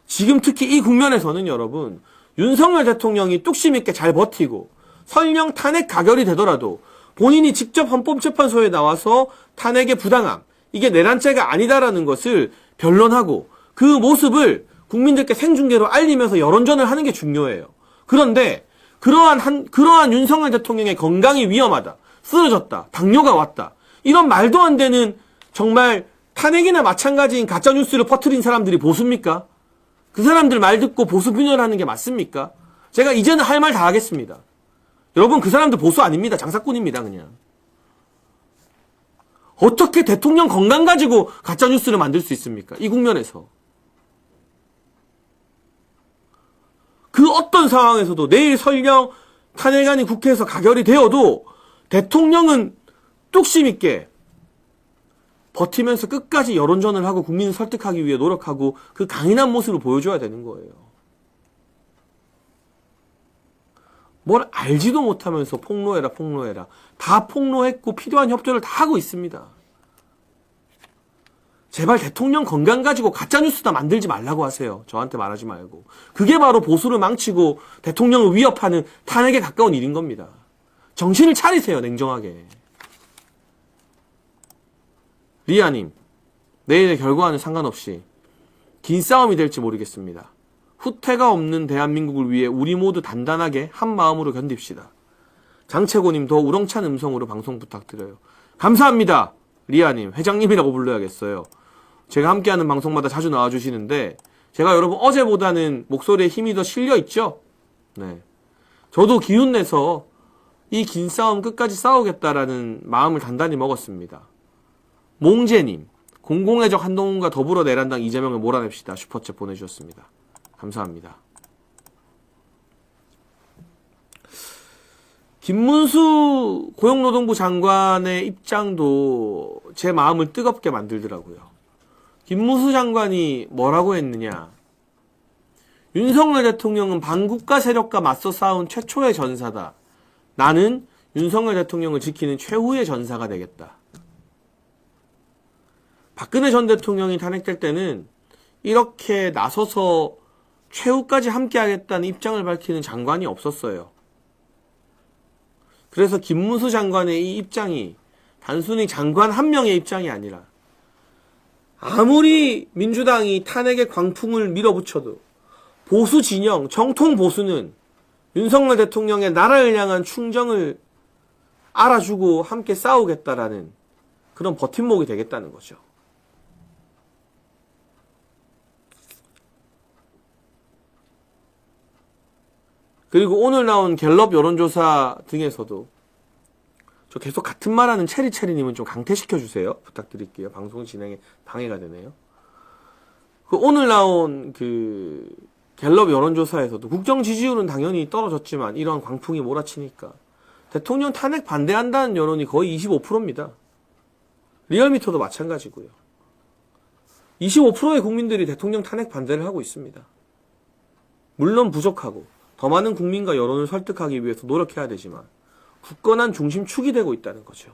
[SPEAKER 4] 지금 특히 이 국면에서는 여러분, 윤석열 대통령이 뚝심 있게 잘 버티고 설령 탄핵 가결이 되더라도 본인이 직접 헌법재판소에 나와서 탄핵의 부당함, 이게 내란죄가 아니다라는 것을 변론하고 그 모습을 국민들께 생중계로 알리면서 여론전을 하는 게 중요해요. 그런데 그러한 윤석열 대통령의 건강이 위험하다, 쓰러졌다, 당뇨가 왔다, 이런 말도 안 되는 정말 탄핵이나 마찬가지인 가짜뉴스를 퍼뜨린 사람들이 보수입니까? 그 사람들 말 듣고 보수 분열하는 게 맞습니까? 제가 이제는 할 말 다 하겠습니다. 여러분, 그 사람들 보수 아닙니다. 장사꾼입니다, 그냥. 어떻게 대통령 건강 가지고 가짜뉴스를 만들 수 있습니까? 이 국면에서. 그 어떤 상황에서도 내일 설령 탄핵안이 국회에서 가결이 되어도 대통령은 뚝심 있게 버티면서 끝까지 여론전을 하고 국민을 설득하기 위해 노력하고 그 강인한 모습을 보여줘야 되는 거예요. 뭘 알지도 못하면서 폭로해라. 다 폭로했고 필요한 협조를 다 하고 있습니다. 제발 대통령 건강 가지고 가짜뉴스나 만들지 말라고 하세요. 저한테 말하지 말고. 그게 바로 보수를 망치고 대통령을 위협하는 탄핵에 가까운 일인 겁니다. 정신을 차리세요, 냉정하게. 리아님, 내일의 결과와는 상관없이 긴 싸움이 될지 모르겠습니다. 후퇴가 없는 대한민국을 위해 우리 모두 단단하게 한 마음으로 견딥시다. 장채고님, 더 우렁찬 음성으로 방송 부탁드려요. 감사합니다. 리아님, 회장님이라고 불러야겠어요. 제가 함께하는 방송마다 자주 나와주시는데 제가 여러분 어제보다는 목소리에 힘이 더 실려있죠? 네. 저도 기운내서 이 긴 싸움 끝까지 싸우겠다라는 마음을 단단히 먹었습니다. 몽제님, 공공의 적 한동훈과 더불어 내란당 이재명을 몰아냅시다. 슈퍼챗 보내주셨습니다. 감사합니다. 김문수 고용노동부 장관의 입장도 제 마음을 뜨겁게 만들더라고요. 김문수 장관이 뭐라고 했느냐. 윤석열 대통령은 반국가 세력과 맞서 싸운 최초의 전사다. 나는 윤석열 대통령을 지키는 최후의 전사가 되겠다. 박근혜 전 대통령이 탄핵될 때는 이렇게 나서서 최후까지 함께하겠다는 입장을 밝히는 장관이 없었어요. 그래서 김문수 장관의 이 입장이 단순히 장관 한 명의 입장이 아니라 아무리 민주당이 탄핵의 광풍을 밀어붙여도 보수 진영, 정통 보수는 윤석열 대통령의 나라를 향한 충정을 알아주고 함께 싸우겠다라는 그런 버팀목이 되겠다는 거죠. 그리고 오늘 나온 갤럽 여론조사 등에서도 저 계속 같은 말하는 체리체리님은 좀 강퇴시켜주세요. 부탁드릴게요. 방송 진행에 방해가 되네요. 그 오늘 나온 그 갤럽 여론조사에서도 국정 지지율은 당연히 떨어졌지만 이런 광풍이 몰아치니까 대통령 탄핵 반대한다는 여론이 거의 25%입니다. 리얼미터도 마찬가지고요. 25%의 국민들이 대통령 탄핵 반대를 하고 있습니다. 물론 부족하고 더 많은 국민과 여론을 설득하기 위해서 노력해야 되지만 굳건한 중심축이 되고 있다는 거죠.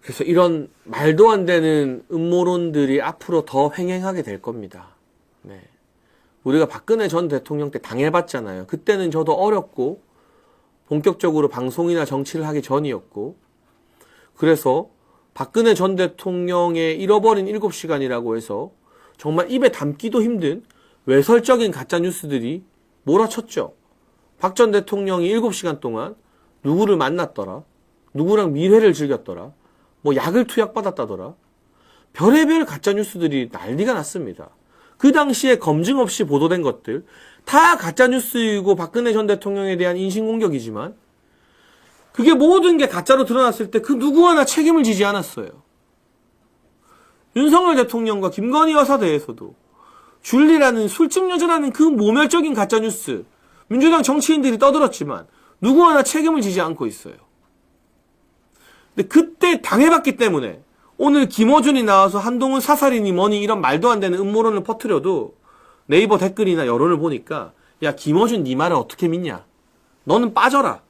[SPEAKER 4] 그래서 이런 말도 안 되는 음모론들이 앞으로 더 횡행하게 될 겁니다. 네. 우리가 박근혜 전 대통령 때 당해봤잖아요. 그때는 저도 어렸고 본격적으로 방송이나 정치를 하기 전이었고 그래서 박근혜 전 대통령의 잃어버린 7시간이라고 해서 정말 입에 담기도 힘든 외설적인 가짜뉴스들이 몰아쳤죠. 박 전 대통령이 7시간 동안 누구를 만났더라, 누구랑 밀회를 즐겼더라, 뭐 약을 투약받았다더라, 별의별 가짜뉴스들이 난리가 났습니다. 그 당시에 검증 없이 보도된 것들 다 가짜뉴스이고 박근혜 전 대통령에 대한 인신공격이지만 그게 모든 게 가짜로 드러났을 때 그 누구 하나 책임을 지지 않았어요. 윤석열 대통령과 김건희 여사 대해서도 줄리라는 술집 여자라는 그 모멸적인 가짜뉴스 민주당 정치인들이 떠들었지만 누구 하나 책임을 지지 않고 있어요. 근데 그때 당해봤기 때문에 오늘 김어준이 나와서 한동훈 사살이니 뭐니 이런 말도 안 되는 음모론을 퍼뜨려도 네이버 댓글이나 여론을 보니까 야 김어준 네 말을 어떻게 믿냐, 너는 빠져라.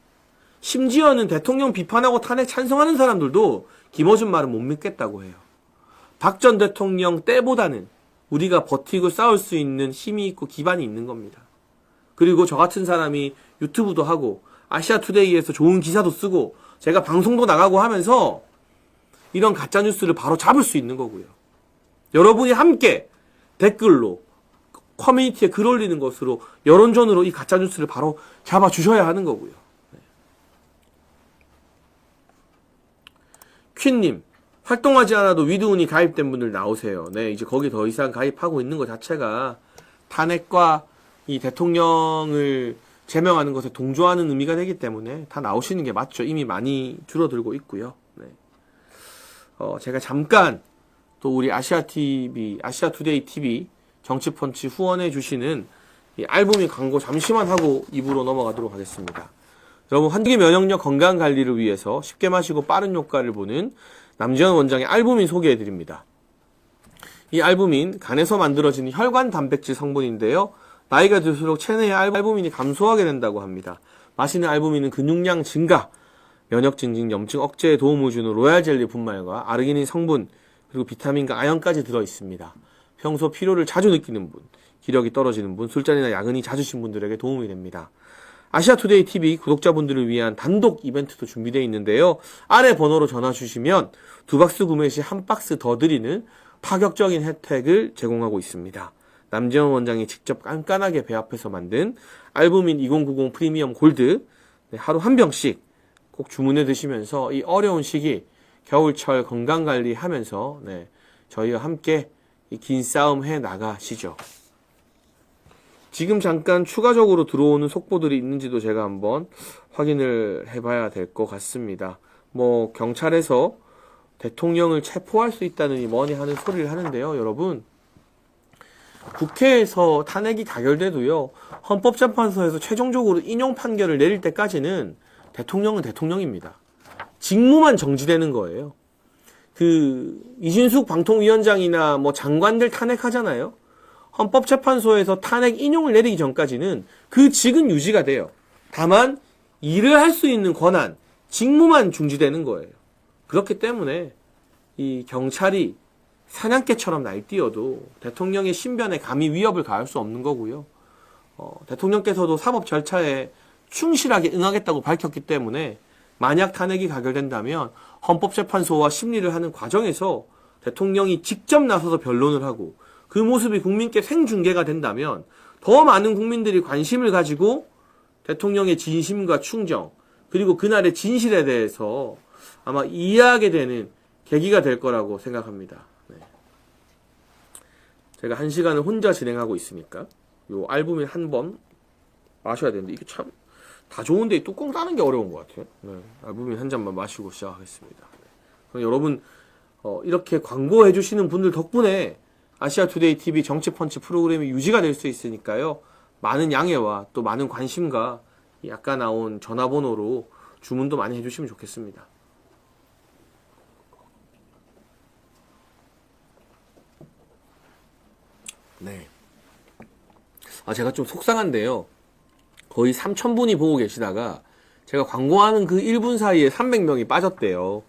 [SPEAKER 4] 심지어는 대통령 비판하고 탄핵 찬성하는 사람들도 김어준 말은 못 믿겠다고 해요. 박 전 대통령 때보다는 우리가 버티고 싸울 수 있는 힘이 있고 기반이 있는 겁니다. 그리고 저 같은 사람이 유튜브도 하고 아시아투데이에서 좋은 기사도 쓰고 제가 방송도 나가고 하면서 이런 가짜뉴스를 바로 잡을 수 있는 거고요. 여러분이 함께 댓글로 커뮤니티에 글 올리는 것으로 여론전으로 이 가짜뉴스를 바로 잡아주셔야 하는 거고요. 네. 퀸님, 활동하지 않아도 위드운이 가입된 분들 나오세요. 네, 이제 거기 더 이상 가입하고 있는 것 자체가 탄핵과 이 대통령을 제명하는 것에 동조하는 의미가 되기 때문에 다 나오시는 게 맞죠. 이미 많이 줄어들고 있고요. 네. 제가 잠깐 또 우리 아시아투데이 TV 정치펀치 후원해 주시는 이 알부민 광고 잠시만 하고 입으로 넘어가도록 하겠습니다. 여러분, 환기 면역력 건강 관리를 위해서 쉽게 마시고 빠른 효과를 보는 남지현 원장의 알부민 소개해 드립니다. 이 알부민, 간에서 만들어지는 혈관 단백질 성분인데요. 나이가 들수록 체내의 알부민이 감소하게 된다고 합니다. 마시는 알부민은 근육량 증가, 면역 증진, 염증 억제에 도움을 주는 로얄 젤리 분말과 아르기닌 성분, 그리고 비타민과 아연까지 들어 있습니다. 평소 피로를 자주 느끼는 분, 기력이 떨어지는 분, 술자리나 야근이 잦으신 분들에게 도움이 됩니다. 아시아투데이 TV 구독자분들을 위한 단독 이벤트도 준비되어 있는데요. 아래 번호로 전화 주시면 2박스 구매 시 1박스 더 드리는 파격적인 혜택을 제공하고 있습니다. 남지현 원장이 직접 깐깐하게 배합해서 만든 알부민 2090 프리미엄 골드, 네, 하루 한 병씩 꼭 주문해 드시면서 이 어려운 시기 겨울철 건강관리 하면서, 네, 저희와 함께 이 긴 싸움 해 나가시죠. 지금 잠깐 추가적으로 들어오는 속보들이 있는지도 제가 한번 확인을 해봐야 될 것 같습니다. 뭐 경찰에서 대통령을 체포할 수 있다느니 뭐니 하는 소리를 하는데요. 여러분, 국회에서 탄핵이 가결돼도요, 헌법재판소에서 최종적으로 인용 판결을 내릴 때까지는 대통령은 대통령입니다. 직무만 정지되는 거예요. 이진숙 방통위원장이나 뭐 장관들 탄핵하잖아요. 헌법재판소에서 탄핵 인용을 내리기 전까지는 그 직은 유지가 돼요. 다만 일을 할 수 있는 권한, 직무만 중지되는 거예요. 그렇기 때문에 이 경찰이 사냥개처럼 날뛰어도 대통령의 신변에 감히 위협을 가할 수 없는 거고요. 대통령께서도 사법 절차에 충실하게 응하겠다고 밝혔기 때문에 만약 탄핵이 가결된다면 헌법재판소와 심리를 하는 과정에서 대통령이 직접 나서서 변론을 하고 그 모습이 국민께 생중계가 된다면 더 많은 국민들이 관심을 가지고 대통령의 진심과 충정, 그리고 그날의 진실에 대해서 아마 이해하게 되는 계기가 될 거라고 생각합니다. 네. 제가 1시간을 혼자 진행하고 있으니까 요 알부민 한 번 마셔야 되는데 이게 참 다 좋은데 이 뚜껑 따는 게 어려운 것 같아요. 네. 알부민 한 잔만 마시고 시작하겠습니다. 네. 그럼 여러분, 이렇게 광고해 주시는 분들 덕분에 아시아투데이 TV 정치펀치 프로그램이 유지가 될 수 있으니까요. 많은 양해와 또 많은 관심과 이 아까 나온 전화번호로 주문도 많이 해주시면 좋겠습니다. 네. 제가 좀 속상한데요. 거의 3,000분이 보고 계시다가 제가 광고하는 그 1분 사이에 300명이 빠졌대요.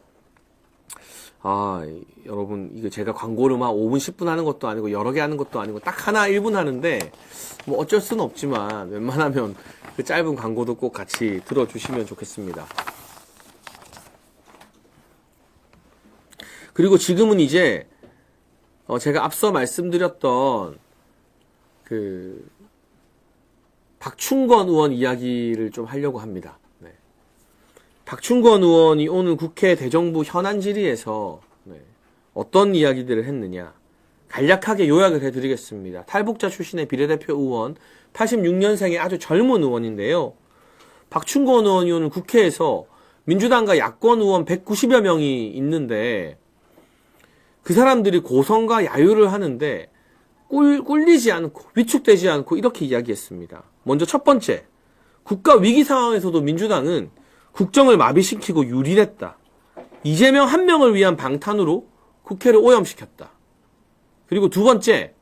[SPEAKER 4] 여러분, 이거 제가 광고를 막 5분, 10분 하는 것도 아니고 여러 개 하는 것도 아니고 딱 하나 1분 하는데 뭐 어쩔 수는 없지만 웬만하면 그 짧은 광고도 꼭 같이 들어주시면 좋겠습니다. 그리고 지금은 이제 제가 앞서 말씀드렸던 박충건 의원 이야기를 좀 하려고 합니다. 네. 박충건 의원이 오늘 국회 대정부 현안 질의에서 어떤 이야기들을 했느냐, 간략하게 요약을 해드리겠습니다. 탈북자 출신의 비례대표 의원, 86년생의 아주 젊은 의원인데요. 박충건 의원이 오늘 국회에서 민주당과 야권 의원 190여 명이 있는데 그 사람들이 고성과 야유를 하는데 꿀리지 않고 위축되지 않고 이렇게 이야기했습니다. 먼저 첫 번째, 국가 위기 상황에서도 민주당은 국정을 마비시키고 유린했다. 이재명 한 명을 위한 방탄으로 국회를 오염시켰다. 그리고 두 번째,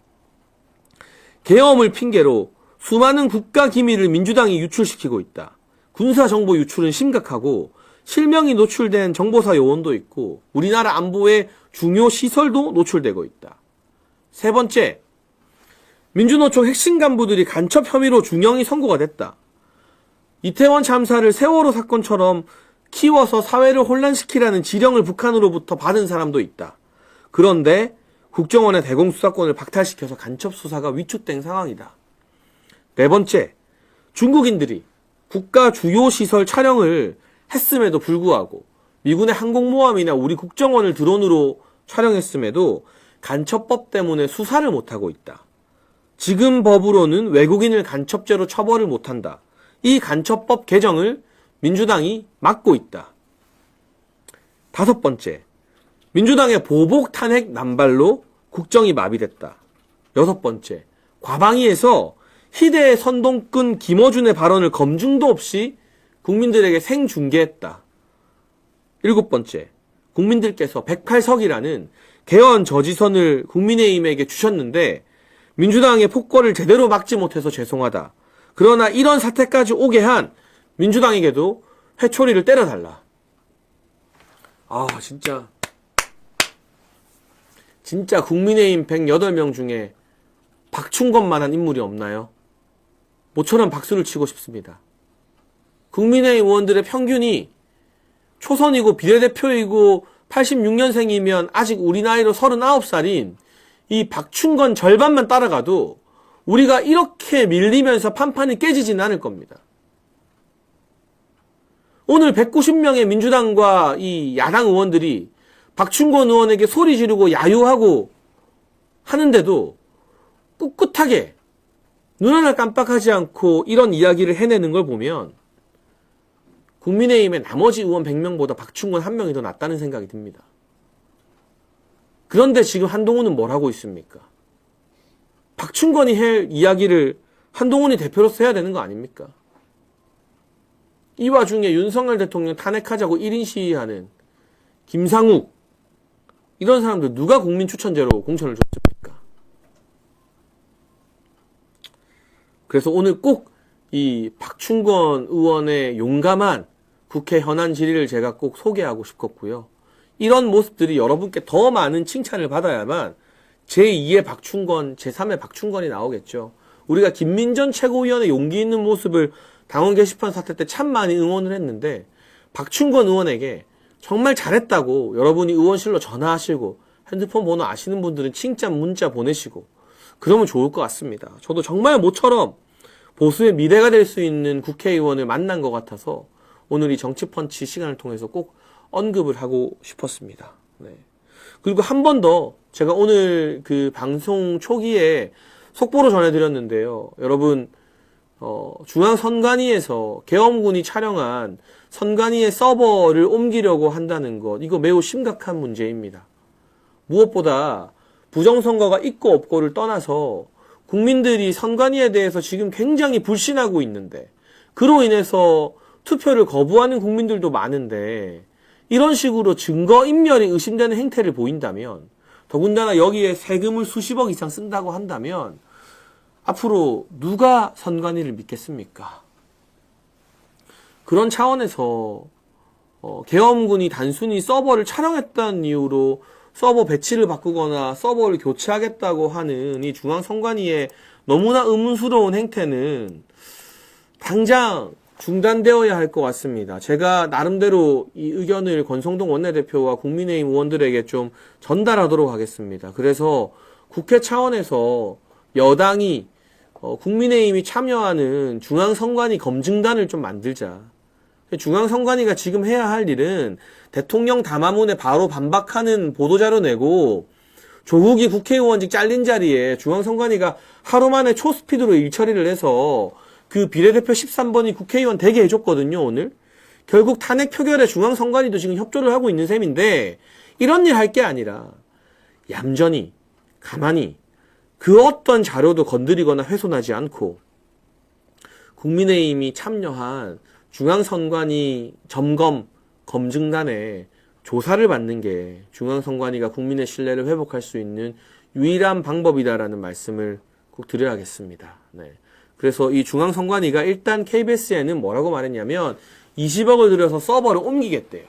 [SPEAKER 4] 계엄을 핑계로 수많은 국가 기밀을 민주당이 유출시키고 있다. 군사정보 유출은 심각하고 실명이 노출된 정보사 요원도 있고 우리나라 안보의 중요 시설도 노출되고 있다. 세 번째, 민주노총 핵심 간부들이 간첩 혐의로 중형이 선고가 됐다. 이태원 참사를 세월호 사건처럼 키워서 사회를 혼란시키라는 지령을 북한으로부터 받은 사람도 있다. 그런데 국정원의 대공수사권을 박탈시켜서 간첩 수사가 위축된 상황이다. 네 번째, 중국인들이 국가 주요 시설 촬영을 했음에도 불구하고 미군의 항공모함이나 우리 국정원을 드론으로 촬영했음에도 간첩법 때문에 수사를 못하고 있다. 지금 법으로는 외국인을 간첩죄로 처벌을 못한다. 이 간첩법 개정을 민주당이 막고 있다. 5번째, 민주당의 보복 탄핵 남발로 국정이 마비됐다. 6번째, 과방위에서 희대의 선동꾼 김어준의 발언을 검증도 없이 국민들에게 생중계했다. 7번째, 국민들께서 108석이라는 개헌 저지선을 국민의힘에게 주셨는데 민주당의 폭거를 제대로 막지 못해서 죄송하다. 그러나 이런 사태까지 오게 한 민주당에게도 회초리를 때려달라. 진짜 국민의힘 108명 중에 박충건만한 인물이 없나요? 모처럼 박수를 치고 싶습니다. 국민의힘 의원들의 평균이 초선이고 비례대표이고 86년생이면 아직 우리 나이로 39살인 이 박충건 절반만 따라가도 우리가 이렇게 밀리면서 판판이 깨지진 않을 겁니다. 오늘 190명의 민주당과 이 야당 의원들이 박충건 의원에게 소리 지르고 야유하고 하는데도 꿋꿋하게 눈 하나 깜빡하지 않고 이런 이야기를 해내는 걸 보면 국민의힘의 나머지 의원 100명보다 박충건 1명이 더 낫다는 생각이 듭니다. 그런데 지금 한동훈은 뭘 하고 있습니까? 박충건이 할 이야기를 한동훈이 대표로서 해야 되는 거 아닙니까? 이 와중에 윤석열 대통령 탄핵하자고 1인 시위하는 김상욱, 이런 사람들 누가 국민 추천제로 공천을 줬습니까? 그래서 오늘 꼭 이 박충건 의원의 용감한 국회 현안 질의를 제가 꼭 소개하고 싶었고요. 이런 모습들이 여러분께 더 많은 칭찬을 받아야만 제2의 박충건, 제3의 박충건이 나오겠죠. 우리가 김민전 최고위원의 용기 있는 모습을 당원 게시판 사태 때 참 많이 응원을 했는데 박충건 의원에게 정말 잘했다고 여러분이 의원실로 전화하시고 핸드폰 번호 아시는 분들은 칭찬 문자 보내시고 그러면 좋을 것 같습니다. 저도 정말 모처럼 보수의 미래가 될 수 있는 국회의원을 만난 것 같아서 오늘 이 정치펀치 시간을 통해서 꼭 언급을 하고 싶었습니다. 네. 그리고 한 번 더 제가 오늘 그 방송 초기에 속보로 전해드렸는데요. 여러분 중앙선관위에서 계엄군이 촬영한 선관위의 서버를 옮기려고 한다는 것, 이거 매우 심각한 문제입니다. 무엇보다 부정선거가 있고 없고를 떠나서 국민들이 선관위에 대해서 지금 굉장히 불신하고 있는데 그로 인해서 투표를 거부하는 국민들도 많은데 이런 식으로 증거인멸이 의심되는 행태를 보인다면, 더군다나 여기에 세금을 수십억 이상 쓴다고 한다면 앞으로 누가 선관위를 믿겠습니까? 그런 차원에서 계엄군이 단순히 서버를 촬영했다는 이유로 서버 배치를 바꾸거나 서버를 교체하겠다고 하는 이 중앙선관위의 너무나 의문스러운 행태는 당장 중단되어야 할 것 같습니다. 제가 나름대로 이 의견을 권성동 원내대표와 국민의힘 의원들에게 좀 전달하도록 하겠습니다. 그래서 국회 차원에서 여당이 국민의힘이 참여하는 중앙선관위 검증단을 좀 만들자. 중앙선관위가 지금 해야 할 일은 대통령 담화문에 바로 반박하는 보도자료 내고 조국이 국회의원직 잘린 자리에 중앙선관위가 하루 만에 초스피드로 일처리를 해서 그 비례대표 13번이 국회의원 되게 해줬거든요, 오늘. 결국 탄핵 표결에 중앙선관위도 지금 협조를 하고 있는 셈인데 이런 일 할 게 아니라 얌전히 가만히 그 어떤 자료도 건드리거나 훼손하지 않고 국민의힘이 참여한 중앙선관위 점검 검증단에 조사를 받는 게 중앙선관위가 국민의 신뢰를 회복할 수 있는 유일한 방법이다라는 말씀을 꼭 드려야겠습니다. 네. 그래서 이 중앙선관위가 일단 KBS에는 뭐라고 말했냐면 20억을 들여서 서버를 옮기겠대요.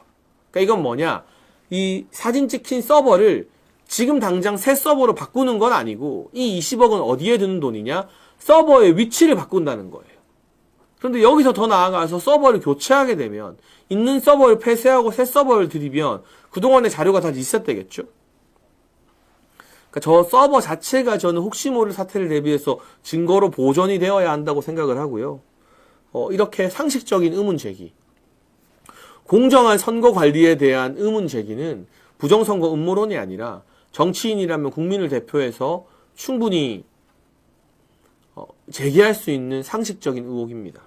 [SPEAKER 4] 그러니까 이건 뭐냐? 이 사진 찍힌 서버를 지금 당장 새 서버로 바꾸는 건 아니고 이 20억은 어디에 드는 돈이냐? 서버의 위치를 바꾼다는 거예요. 그런데 여기서 더 나아가서 서버를 교체하게 되면 있는 서버를 폐쇄하고 새 서버를 들이면 그동안의 자료가 다 리셋되겠죠? 그러니까 저 서버 자체가 저는 혹시 모를 사태를 대비해서 증거로 보존이 되어야 한다고 생각을 하고요. 이렇게 상식적인 의문 제기. 공정한 선거 관리에 대한 의문 제기는 부정선거 음모론이 아니라 정치인이라면 국민을 대표해서 충분히 제기할 수 있는 상식적인 의혹입니다.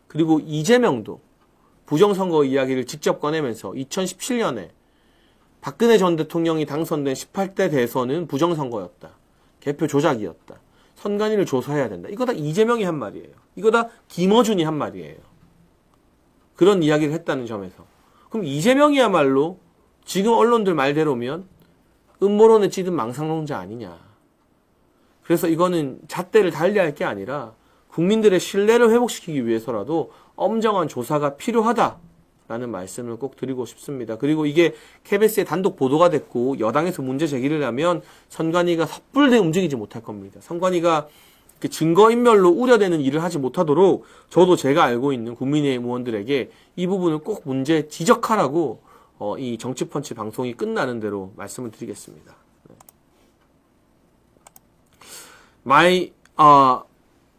[SPEAKER 4] 그리고 이재명도 부정선거 이야기를 직접 꺼내면서 2017년에 박근혜 전 대통령이 당선된 18대 대선은 부정선거였다. 개표 조작이었다. 선관위를 조사해야 된다. 이거 다 이재명이 한 말이에요. 이거 다 김어준이 한 말이에요. 그런 이야기를 했다는 점에서. 그럼 이재명이야말로 지금 언론들 말대로면 음모론에 찌든 망상론자 아니냐. 그래서 이거는 잣대를 달리할 게 아니라 국민들의 신뢰를 회복시키기 위해서라도 엄정한 조사가 필요하다라는 말씀을 꼭 드리고 싶습니다. 그리고 이게 KBS에 단독 보도가 됐고 여당에서 문제 제기를 하면 선관위가 섣불리 움직이지 못할 겁니다. 선관위가 증거인멸로 우려되는 일을 하지 못하도록 저도 제가 알고 있는 국민의힘 의원들에게 이 부분을 꼭 문제 지적하라고 이 정치펀치 방송이 끝나는 대로 말씀을 드리겠습니다.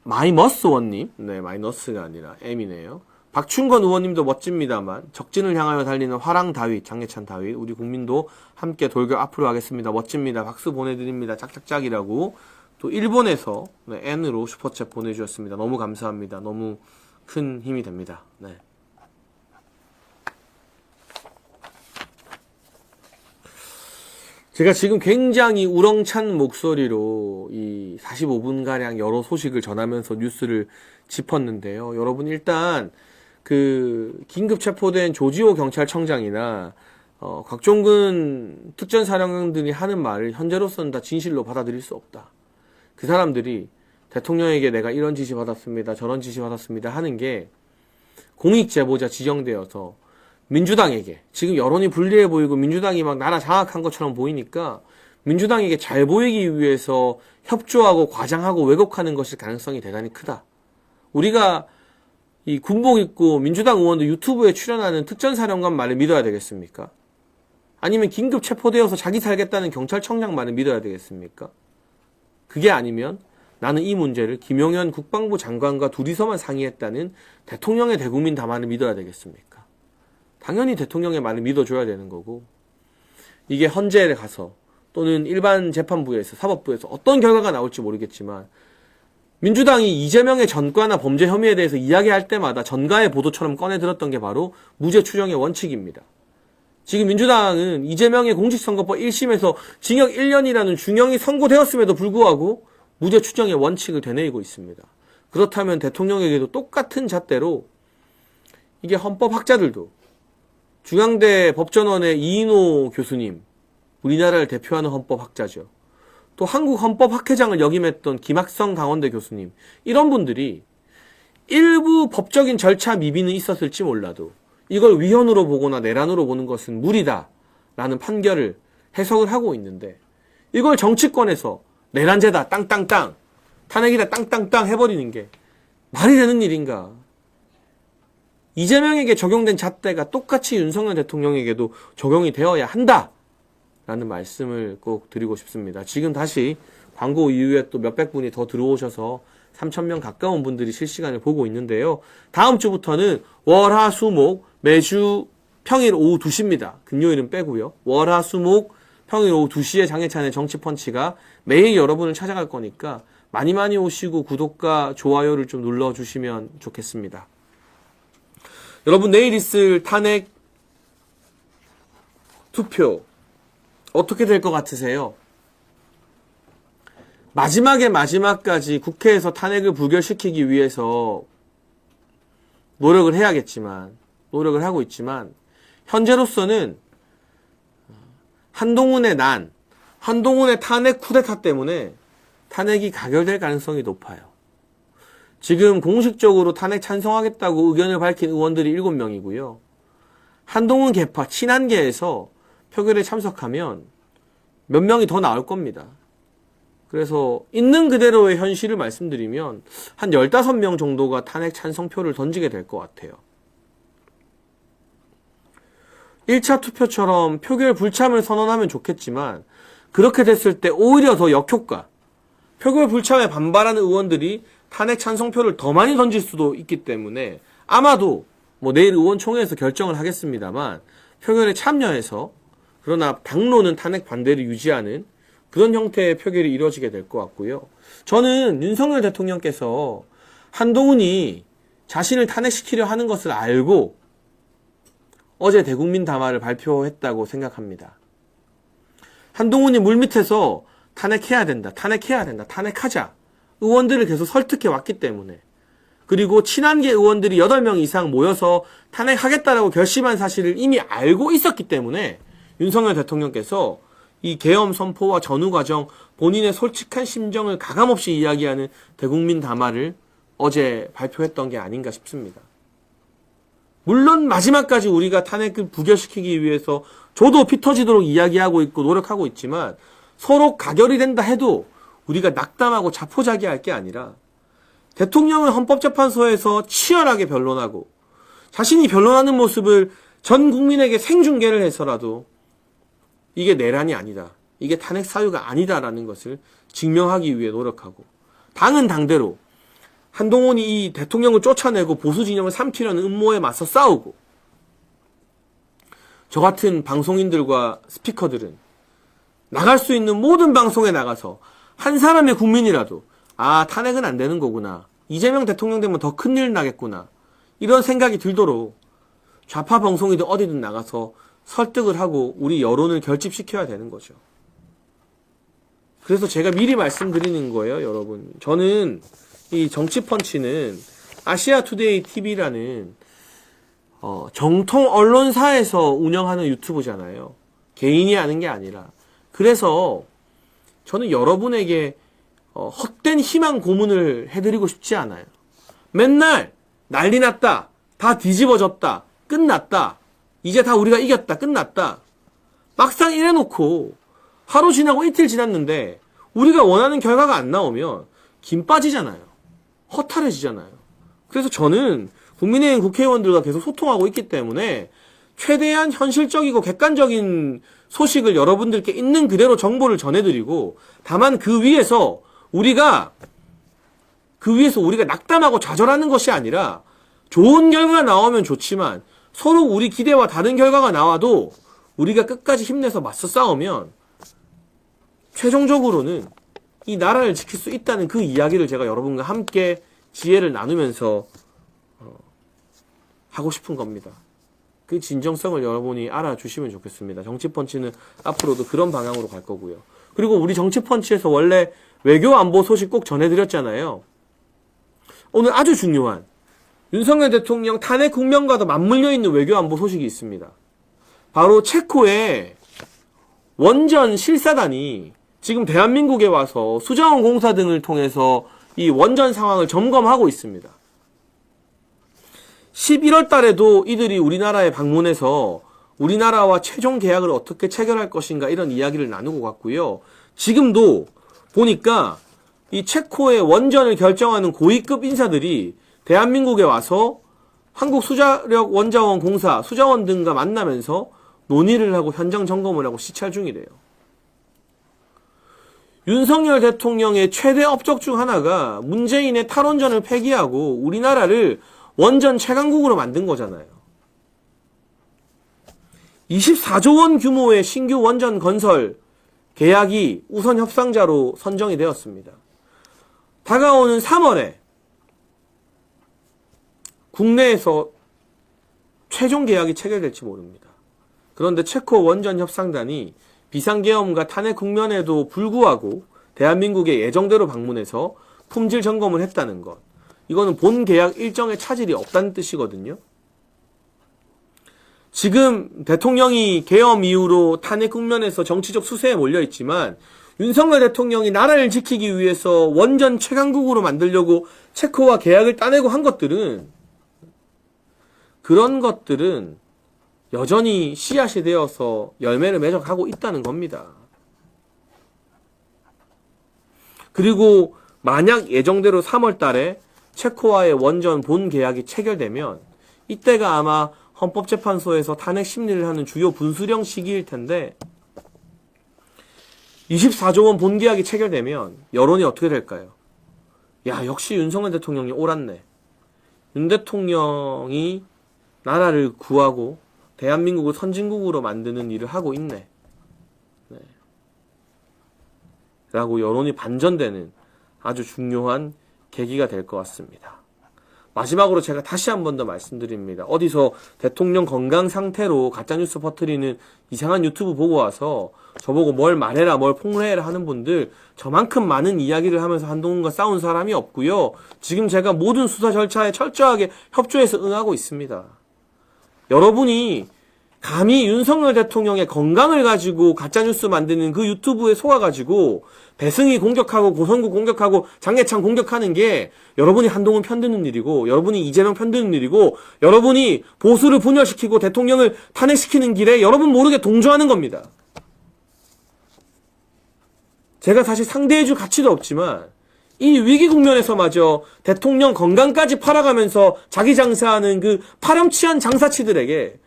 [SPEAKER 4] 마이너스원님, 네, 마이너스가 아니라 M이네요. 박충건 의원님도 멋집니다만 적진을 향하여 달리는 화랑 다윗, 장례찬 다윗, 우리 국민도 함께 돌격 앞으로 하겠습니다. 멋집니다. 박수 보내드립니다. 짝짝짝이라고 또 일본에서 네, N으로 슈퍼챗 보내주셨습니다. 너무 감사합니다. 너무 큰 힘이 됩니다. 네. 제가 지금 굉장히 우렁찬 목소리로 이 45분가량 여러 소식을 전하면서 뉴스를 짚었는데요. 여러분 일단 긴급 체포된 조지호 경찰청장이나 곽종근 특전사령관들이 하는 말을 현재로서는 다 진실로 받아들일 수 없다. 그 사람들이 대통령에게 내가 이런 지시 받았습니다. 저런 지시 받았습니다. 하는 게 공익제보자 지정되어서 민주당에게 지금 여론이 불리해 보이고 민주당이 막 나라 장악한 것처럼 보이니까 민주당에게 잘 보이기 위해서 협조하고 과장하고 왜곡하는 것일 가능성이 대단히 크다. 우리가 이 군복 입고 민주당 의원들 유튜브에 출연하는 특전사령관 말을 믿어야 되겠습니까? 아니면 긴급 체포되어서 자기 살겠다는 경찰청장 말을 믿어야 되겠습니까? 그게 아니면 나는 이 문제를 김용현 국방부 장관과 둘이서만 상의했다는 대통령의 대국민 담화를 믿어야 되겠습니까? 당연히 대통령의 말을 믿어줘야 되는 거고, 이게 헌재에 가서 또는 일반 재판부에서 사법부에서 어떤 결과가 나올지 모르겠지만 민주당이 이재명의 전과나 범죄 혐의에 대해서 이야기할 때마다 전가의 보도처럼 꺼내 들었던 게 바로 무죄 추정의 원칙입니다. 지금 민주당은 이재명의 공직선거법 1심에서 징역 1년이라는 중형이 선고되었음에도 불구하고 무죄 추정의 원칙을 되뇌이고 있습니다. 그렇다면 대통령에게도 똑같은 잣대로 이게 헌법학자들도 중앙대 법전원의 이인호 교수님, 우리나라를 대표하는 헌법학자죠. 또 한국 헌법학회장을 역임했던 김학성 강원대 교수님, 이런 분들이 일부 법적인 절차 미비는 있었을지 몰라도 이걸 위헌으로 보거나 내란으로 보는 것은 무리다라는 판결을 해석을 하고 있는데, 이걸 정치권에서 내란죄다 땅땅땅, 탄핵이다 땅땅땅 해버리는 게 말이 되는 일인가? 이재명에게 적용된 잣대가 똑같이 윤석열 대통령에게도 적용이 되어야 한다라는 말씀을 꼭 드리고 싶습니다. 지금 다시 광고 이후에 또 몇백 분이 더 들어오셔서 3,000명 가까운 분들이 실시간을 보고 있는데요. 다음 주부터는 월화수목 매주 평일 오후 2시입니다. 금요일은 빼고요. 월화수목 평일 오후 2시에 장혜찬의 정치펀치가 매일 여러분을 찾아갈 거니까 많이 오시고 구독과 좋아요를 좀 눌러주시면 좋겠습니다. 여러분, 내일 있을 탄핵 투표 어떻게 될 것 같으세요? 마지막까지 국회에서 탄핵을 부결시키기 위해서 노력을 하고 있지만 현재로서는 한동훈의 한동훈의 탄핵 쿠데타 때문에 탄핵이 가결될 가능성이 높아요. 지금 공식적으로 탄핵 찬성하겠다고 의견을 밝힌 의원들이 7명이고요. 한동훈 계파 친한계에서 표결에 참석하면 몇 명이 더 나올 겁니다. 그래서 있는 그대로의 현실을 말씀드리면 한 15명 정도가 탄핵 찬성표를 던지게 될 것 같아요. 1차 투표처럼 표결 불참을 선언하면 좋겠지만 그렇게 됐을 때 오히려 더 역효과, 표결 불참에 반발하는 의원들이 탄핵 찬성표를 더 많이 던질 수도 있기 때문에 아마도 뭐 내일 의원총회에서 결정을 하겠습니다만 표결에 참여해서 그러나 당론은 탄핵 반대를 유지하는 그런 형태의 표결이 이루어지게 될 것 같고요. 저는 윤석열 대통령께서 한동훈이 자신을 탄핵시키려 하는 것을 알고 어제 대국민 담화를 발표했다고 생각합니다. 한동훈이 물밑에서 탄핵해야 된다, 탄핵해야 된다, 탄핵하자 의원들을 계속 설득해 왔기 때문에, 그리고 친한계 의원들이 8명 이상 모여서 탄핵하겠다라고 결심한 사실을 이미 알고 있었기 때문에 윤석열 대통령께서 이 계엄 선포와 전후 과정, 본인의 솔직한 심정을 가감없이 이야기하는 대국민 담화를 어제 발표했던 게 아닌가 싶습니다. 물론 마지막까지 우리가 탄핵을 부결시키기 위해서 저도 피 터지도록 이야기하고 있고 노력하고 있지만 서로 가결이 된다 해도 우리가 낙담하고 자포자기할 게 아니라 대통령은 헌법재판소에서 치열하게 변론하고 자신이 변론하는 모습을 전 국민에게 생중계를 해서라도 이게 내란이 아니다, 이게 탄핵 사유가 아니다라는 것을 증명하기 위해 노력하고, 당은 당대로 한동훈이 이 대통령을 쫓아내고 보수 진영을 삼키려는 음모에 맞서 싸우고, 저 같은 방송인들과 스피커들은 나갈 수 있는 모든 방송에 나가서 한 사람의 국민이라도 탄핵은 안 되는 거구나, 이재명 대통령 되면 더 큰일 나겠구나, 이런 생각이 들도록 좌파 방송이든 어디든 나가서 설득을 하고 우리 여론을 결집시켜야 되는 거죠. 그래서 제가 미리 말씀드리는 거예요, 여러분. 저는 이 정치펀치는 아시아투데이 TV라는 정통 언론사에서 운영하는 유튜브잖아요. 개인이 하는 게 아니라. 그래서 저는 여러분에게 헛된 희망 고문을 해드리고 싶지 않아요. 맨날 난리 났다, 다 뒤집어졌다, 끝났다, 이제 다 우리가 이겼다, 끝났다. 막상 이래놓고 하루 지나고 이틀 지났는데 우리가 원하는 결과가 안 나오면 김 빠지잖아요. 허탈해지잖아요. 그래서 저는 국민의힘 국회의원들과 계속 소통하고 있기 때문에 최대한 현실적이고 객관적인 소식을 여러분들께 있는 그대로 정보를 전해드리고, 다만 그 위에서 우리가 낙담하고 좌절하는 것이 아니라 좋은 결과가 나오면 좋지만 서로 우리 기대와 다른 결과가 나와도 우리가 끝까지 힘내서 맞서 싸우면 최종적으로는 이 나라를 지킬 수 있다는 그 이야기를 제가 여러분과 함께 지혜를 나누면서 하고 싶은 겁니다. 그 진정성을 여러분이 알아주시면 좋겠습니다. 정치펀치는 앞으로도 그런 방향으로 갈 거고요. 그리고 우리 정치펀치에서 원래 외교 안보 소식 꼭 전해드렸잖아요. 오늘 아주 중요한 윤석열 대통령 탄핵 국면과도 맞물려 있는 외교 안보 소식이 있습니다. 바로 체코의 원전 실사단이 지금 대한민국에 와서 수자원 공사 등을 통해서 이 원전 상황을 점검하고 있습니다. 11월 달에도 이들이 우리나라에 방문해서 우리나라와 최종 계약을 어떻게 체결할 것인가 이런 이야기를 나누고 갔고요. 지금도 보니까 이 체코의 원전을 결정하는 고위급 인사들이 대한민국에 와서 한국수자력 원자원 공사, 수자원 등과 만나면서 논의를 하고 현장 점검을 하고 시찰 중이래요. 윤석열 대통령의 최대 업적 중 하나가 문재인의 탈원전을 폐기하고 우리나라를 원전 최강국으로 만든 거잖아요. 24조 원 규모의 신규 원전 건설 계약이 우선 협상자로 선정이 되었습니다. 다가오는 3월에 국내에서 최종 계약이 체결될지 모릅니다. 그런데 체코 원전 협상단이 비상계엄과 탄핵 국면에도 불구하고 대한민국에 예정대로 방문해서 품질 점검을 했다는 것. 이거는 본 계약 일정에 차질이 없다는 뜻이거든요. 지금 대통령이 계엄 이후로 탄핵 국면에서 정치적 수세에 몰려있지만 윤석열 대통령이 나라를 지키기 위해서 원전 최강국으로 만들려고 체코와 계약을 따내고 한 것들은, 그런 것들은 여전히 씨앗이 되어서 열매를 맺어가고 있다는 겁니다. 그리고 만약 예정대로 3월 달에 체코와의 원전 본 계약이 체결되면 이때가 아마 헌법재판소에서 탄핵 심리를 하는 주요 분수령 시기일 텐데, 24조 원 본 계약이 체결되면 여론이 어떻게 될까요? 야, 역시 윤석열 대통령이 옳았네. 윤 대통령이 나라를 구하고 대한민국을 선진국으로 만드는 일을 하고 있네. 네. 라고 여론이 반전되는 아주 중요한 계기가 될 것 같습니다. 마지막으로 제가 다시 한 번 더 말씀드립니다. 어디서 대통령 건강 상태로 가짜뉴스 퍼뜨리는 이상한 유튜브 보고 와서 저보고 뭘 말해라, 뭘 폭로해라 하는 분들, 저만큼 많은 이야기를 하면서 한동훈과 싸운 사람이 없고요. 지금 제가 모든 수사 절차에 철저하게 협조해서 응하고 있습니다. 여러분이 감히 윤석열 대통령의 건강을 가지고 가짜뉴스 만드는 그 유튜브에 속아가지고 배승희 공격하고 고성구 공격하고 장례찬 공격하는 게 여러분이 한동훈 편드는 일이고, 여러분이 이재명 편드는 일이고, 여러분이 보수를 분열시키고 대통령을 탄핵시키는 길에 여러분 모르게 동조하는 겁니다. 제가 사실 상대해줄 가치도 없지만 이 위기 국면에서마저 대통령 건강까지 팔아가면서 자기 장사하는 그 파렴치한 장사치들에게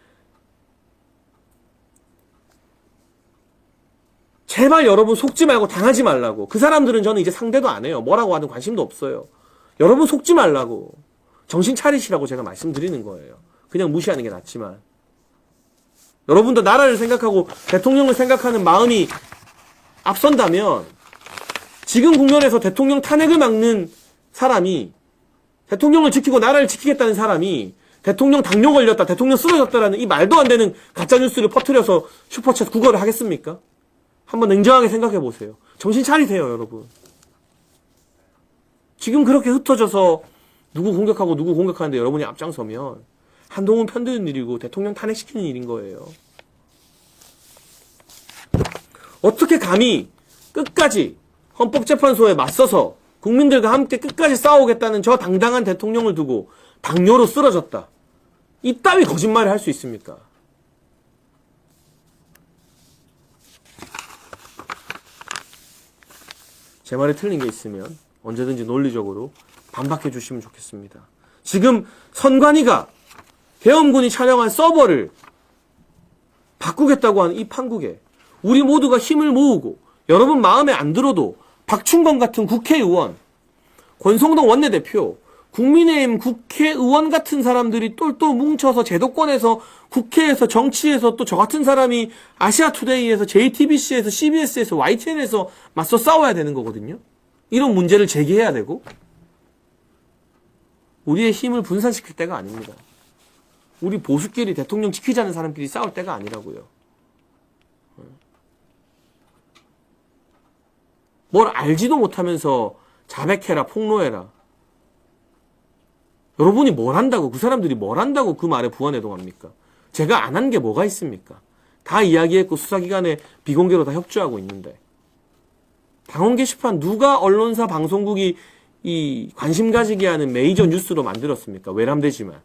[SPEAKER 4] 제발 여러분 속지 말고 당하지 말라고. 그 사람들은 저는 이제 상대도 안 해요. 뭐라고 하든 관심도 없어요. 여러분 속지 말라고. 정신 차리시라고 제가 말씀드리는 거예요. 그냥 무시하는 게 낫지만. 여러분도 나라를 생각하고 대통령을 생각하는 마음이 앞선다면 지금 국면에서 대통령 탄핵을 막는 사람이, 대통령을 지키고 나라를 지키겠다는 사람이 대통령 당뇨 걸렸다, 대통령 쓰러졌다라는 이 말도 안 되는 가짜뉴스를 퍼뜨려서 슈퍼챗 구걸을 하겠습니까? 한번 냉정하게 생각해 보세요. 정신 차리세요, 여러분. 지금 그렇게 흩어져서 누구 공격하고 누구 공격하는데 여러분이 앞장서면 한동훈 편드는 일이고 대통령 탄핵시키는 일인 거예요. 어떻게 감히 끝까지 헌법재판소에 맞서서 국민들과 함께 끝까지 싸우겠다는 저 당당한 대통령을 두고 당뇨로 쓰러졌다, 이따위 거짓말을 할 수 있습니까? 제 말에 틀린 게 있으면 언제든지 논리적으로 반박해 주시면 좋겠습니다. 지금 선관위가 계엄군이 촬영한 서버를 바꾸겠다고 하는 이 판국에 우리 모두가 힘을 모으고, 여러분 마음에 안 들어도 박충건 같은 국회의원, 권성동 원내대표, 국민의힘 국회의원 같은 사람들이 똘똘 뭉쳐서 제도권에서, 국회에서, 정치에서, 또 저 같은 사람이 아시아투데이에서, JTBC에서, CBS에서, YTN에서 맞서 싸워야 되는 거거든요. 이런 문제를 제기해야 되고, 우리의 힘을 분산시킬 때가 아닙니다. 우리 보수끼리, 대통령 지키자는 사람끼리 싸울 때가 아니라고요. 뭘 알지도 못하면서 자백해라, 폭로해라. 여러분이 뭘 한다고, 그 사람들이 뭘 한다고 그 말에 부안해동합니까? 제가 안 한 게 뭐가 있습니까? 다 이야기했고 수사기관에 비공개로 다 협조하고 있는데. 당원 게시판 누가 언론사 방송국이 이 관심 가지게 하는 메이저 뉴스로 만들었습니까? 외람되지만.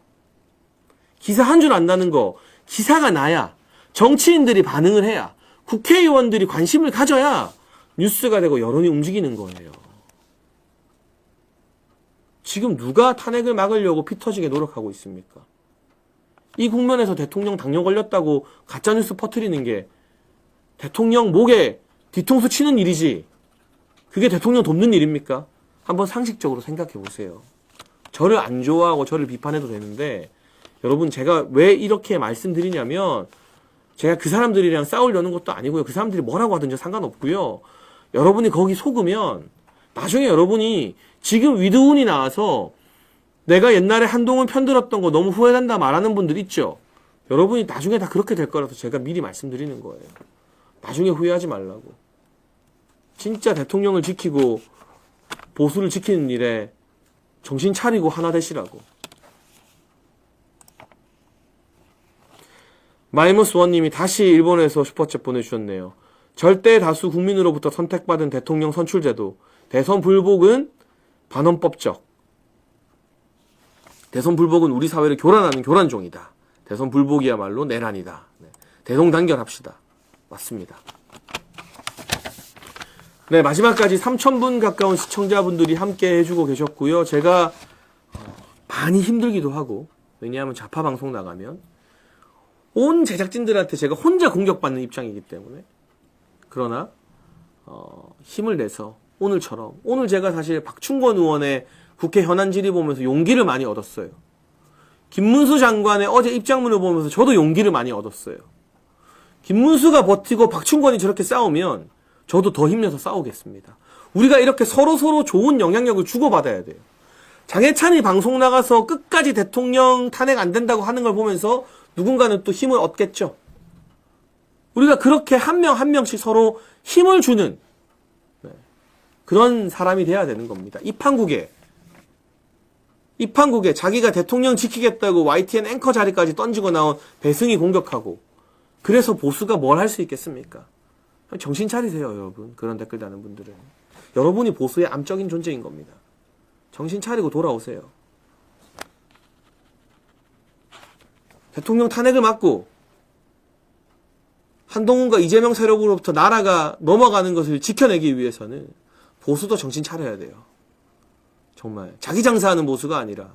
[SPEAKER 4] 기사 한 줄 안 나는 거, 기사가 나야, 정치인들이 반응을 해야, 국회의원들이 관심을 가져야 뉴스가 되고 여론이 움직이는 거예요. 지금 누가 탄핵을 막으려고 피 터지게 노력하고 있습니까? 이 국면에서 대통령 당뇨 걸렸다고 가짜뉴스 퍼뜨리는 게 대통령 목에 뒤통수 치는 일이지, 그게 대통령 돕는 일입니까? 한번 상식적으로 생각해 보세요. 저를 안 좋아하고 저를 비판해도 되는데, 여러분 제가 왜 이렇게 말씀드리냐면, 제가 그 사람들이랑 싸우려는 것도 아니고요. 그 사람들이 뭐라고 하든지 상관없고요. 여러분이 거기 속으면 나중에 여러분이 지금 위드운이 나와서 내가 옛날에 한동훈 편들었던 거 너무 후회된다 말하는 분들 있죠. 여러분이 나중에 다 그렇게 될 거라서 제가 미리 말씀드리는 거예요. 나중에 후회하지 말라고. 진짜 대통령을 지키고 보수를 지키는 일에 정신 차리고 하나 되시라고. 마이머스 원님이 다시 일본에서 슈퍼챗 보내주셨네요. 절대 다수 국민으로부터 선택받은 대통령 선출제도, 대선 불복은 반헌법적. 대선 불복은 우리 사회를 교란하는 교란종이다. 대선 불복이야말로 내란이다. 네. 대동단결합시다. 맞습니다. 네, 마지막까지 3,000분 가까운 시청자분들이 함께 해주고 계셨고요. 제가 많이 힘들기도 하고, 왜냐하면 좌파 방송 나가면 온 제작진들한테 제가 혼자 공격받는 입장이기 때문에. 그러나 힘을 내서 오늘처럼, 오늘 제가 사실 박충건 의원의 국회 현안 질의 보면서 용기를 많이 얻었어요. 김문수 장관의 어제 입장문을 보면서 저도 용기를 많이 얻었어요. 김문수가 버티고 박충권이 저렇게 싸우면 저도 더 힘내서 싸우겠습니다. 우리가 이렇게 서로 좋은 영향력을 주고받아야 돼요. 장해찬이 방송 나가서 끝까지 대통령 탄핵 안 된다고 하는 걸 보면서 누군가는 또 힘을 얻겠죠. 우리가 그렇게 한 명 한 명씩 서로 힘을 주는 그런 사람이 돼야 되는 겁니다. 이 판국에 자기가 대통령 지키겠다고 YTN 앵커 자리까지 던지고 나온 배승희 공격하고 그래서 보수가 뭘 할 수 있겠습니까? 정신 차리세요, 여러분. 그런 댓글 다는 분들은. 여러분이 보수의 암적인 존재인 겁니다. 정신 차리고 돌아오세요. 대통령 탄핵을 막고 한동훈과 이재명 세력으로부터 나라가 넘어가는 것을 지켜내기 위해서는 보수도 정신 차려야 돼요. 정말 자기 장사하는 보수가 아니라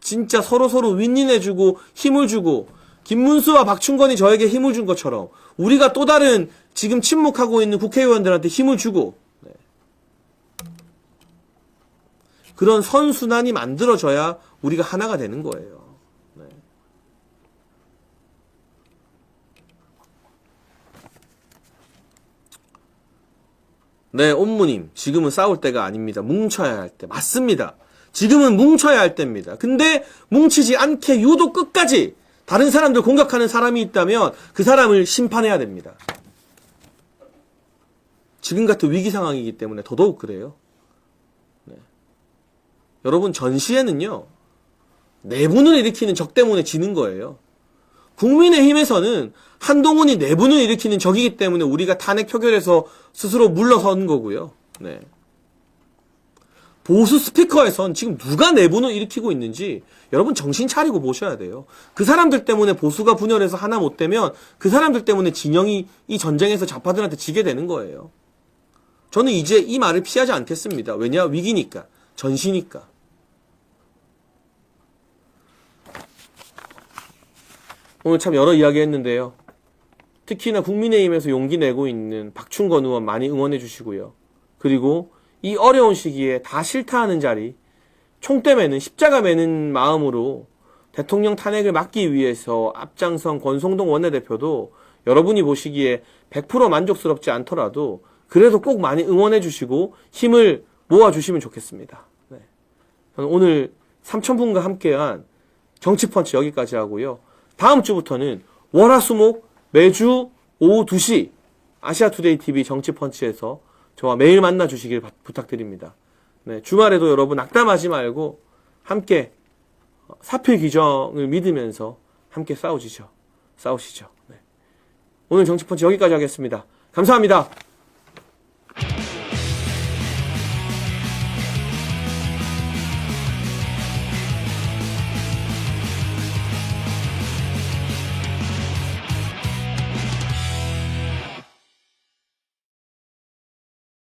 [SPEAKER 4] 진짜 서로 윈윈해주고 힘을 주고 김문수와 박충건이 저에게 힘을 준 것처럼 우리가 또 다른 지금 침묵하고 있는 국회의원들한테 힘을 주고 그런 선순환이 만들어져야 우리가 하나가 되는 거예요. 네, 옴무님. 지금은 싸울 때가 아닙니다. 뭉쳐야 할 때. 맞습니다. 지금은 뭉쳐야 할 때입니다. 근데 뭉치지 않게 유독 끝까지 다른 사람들 공격하는 사람이 있다면 그 사람을 심판해야 됩니다. 지금 같은 위기 상황이기 때문에 더더욱 그래요. 네. 여러분, 전시에는요, 내분을 일으키는 적 때문에 지는 거예요. 국민의힘에서는 한동훈이 내분을 일으키는 적이기 때문에 우리가 탄핵 표결에서 스스로 물러선 거고요. 네. 보수 스피커에선 지금 누가 내분을 일으키고 있는지 여러분 정신 차리고 보셔야 돼요. 그 사람들 때문에 보수가 분열해서 하나 못 되면 그 사람들 때문에 진영이 이 전쟁에서 좌파들한테 지게 되는 거예요. 저는 이제 이 말을 피하지 않겠습니다. 왜냐? 위기니까. 전시니까. 오늘 참 여러 이야기 했는데요. 특히나 국민의힘에서 용기 내고 있는 박충건 의원 많이 응원해 주시고요. 그리고 이 어려운 시기에 다 싫다 하는 자리, 총대 매는 십자가 매는 마음으로 대통령 탄핵을 막기 위해서 앞장선 권성동 원내대표도 여러분이 보시기에 100% 만족스럽지 않더라도 그래도 꼭 많이 응원해 주시고 힘을 모아 주시면 좋겠습니다. 네. 저는 오늘 3,000분과 함께한 정치펀치 여기까지 하고요. 다음 주부터는 월화수목 매주 오후 2시 아시아투데이TV 정치펀치에서 저와 매일 만나 주시길 부탁드립니다. 네, 주말에도 여러분 낙담하지 말고 함께 사표 규정을 믿으면서 함께 싸우시죠. 네. 오늘 정치펀치 여기까지 하겠습니다. 감사합니다.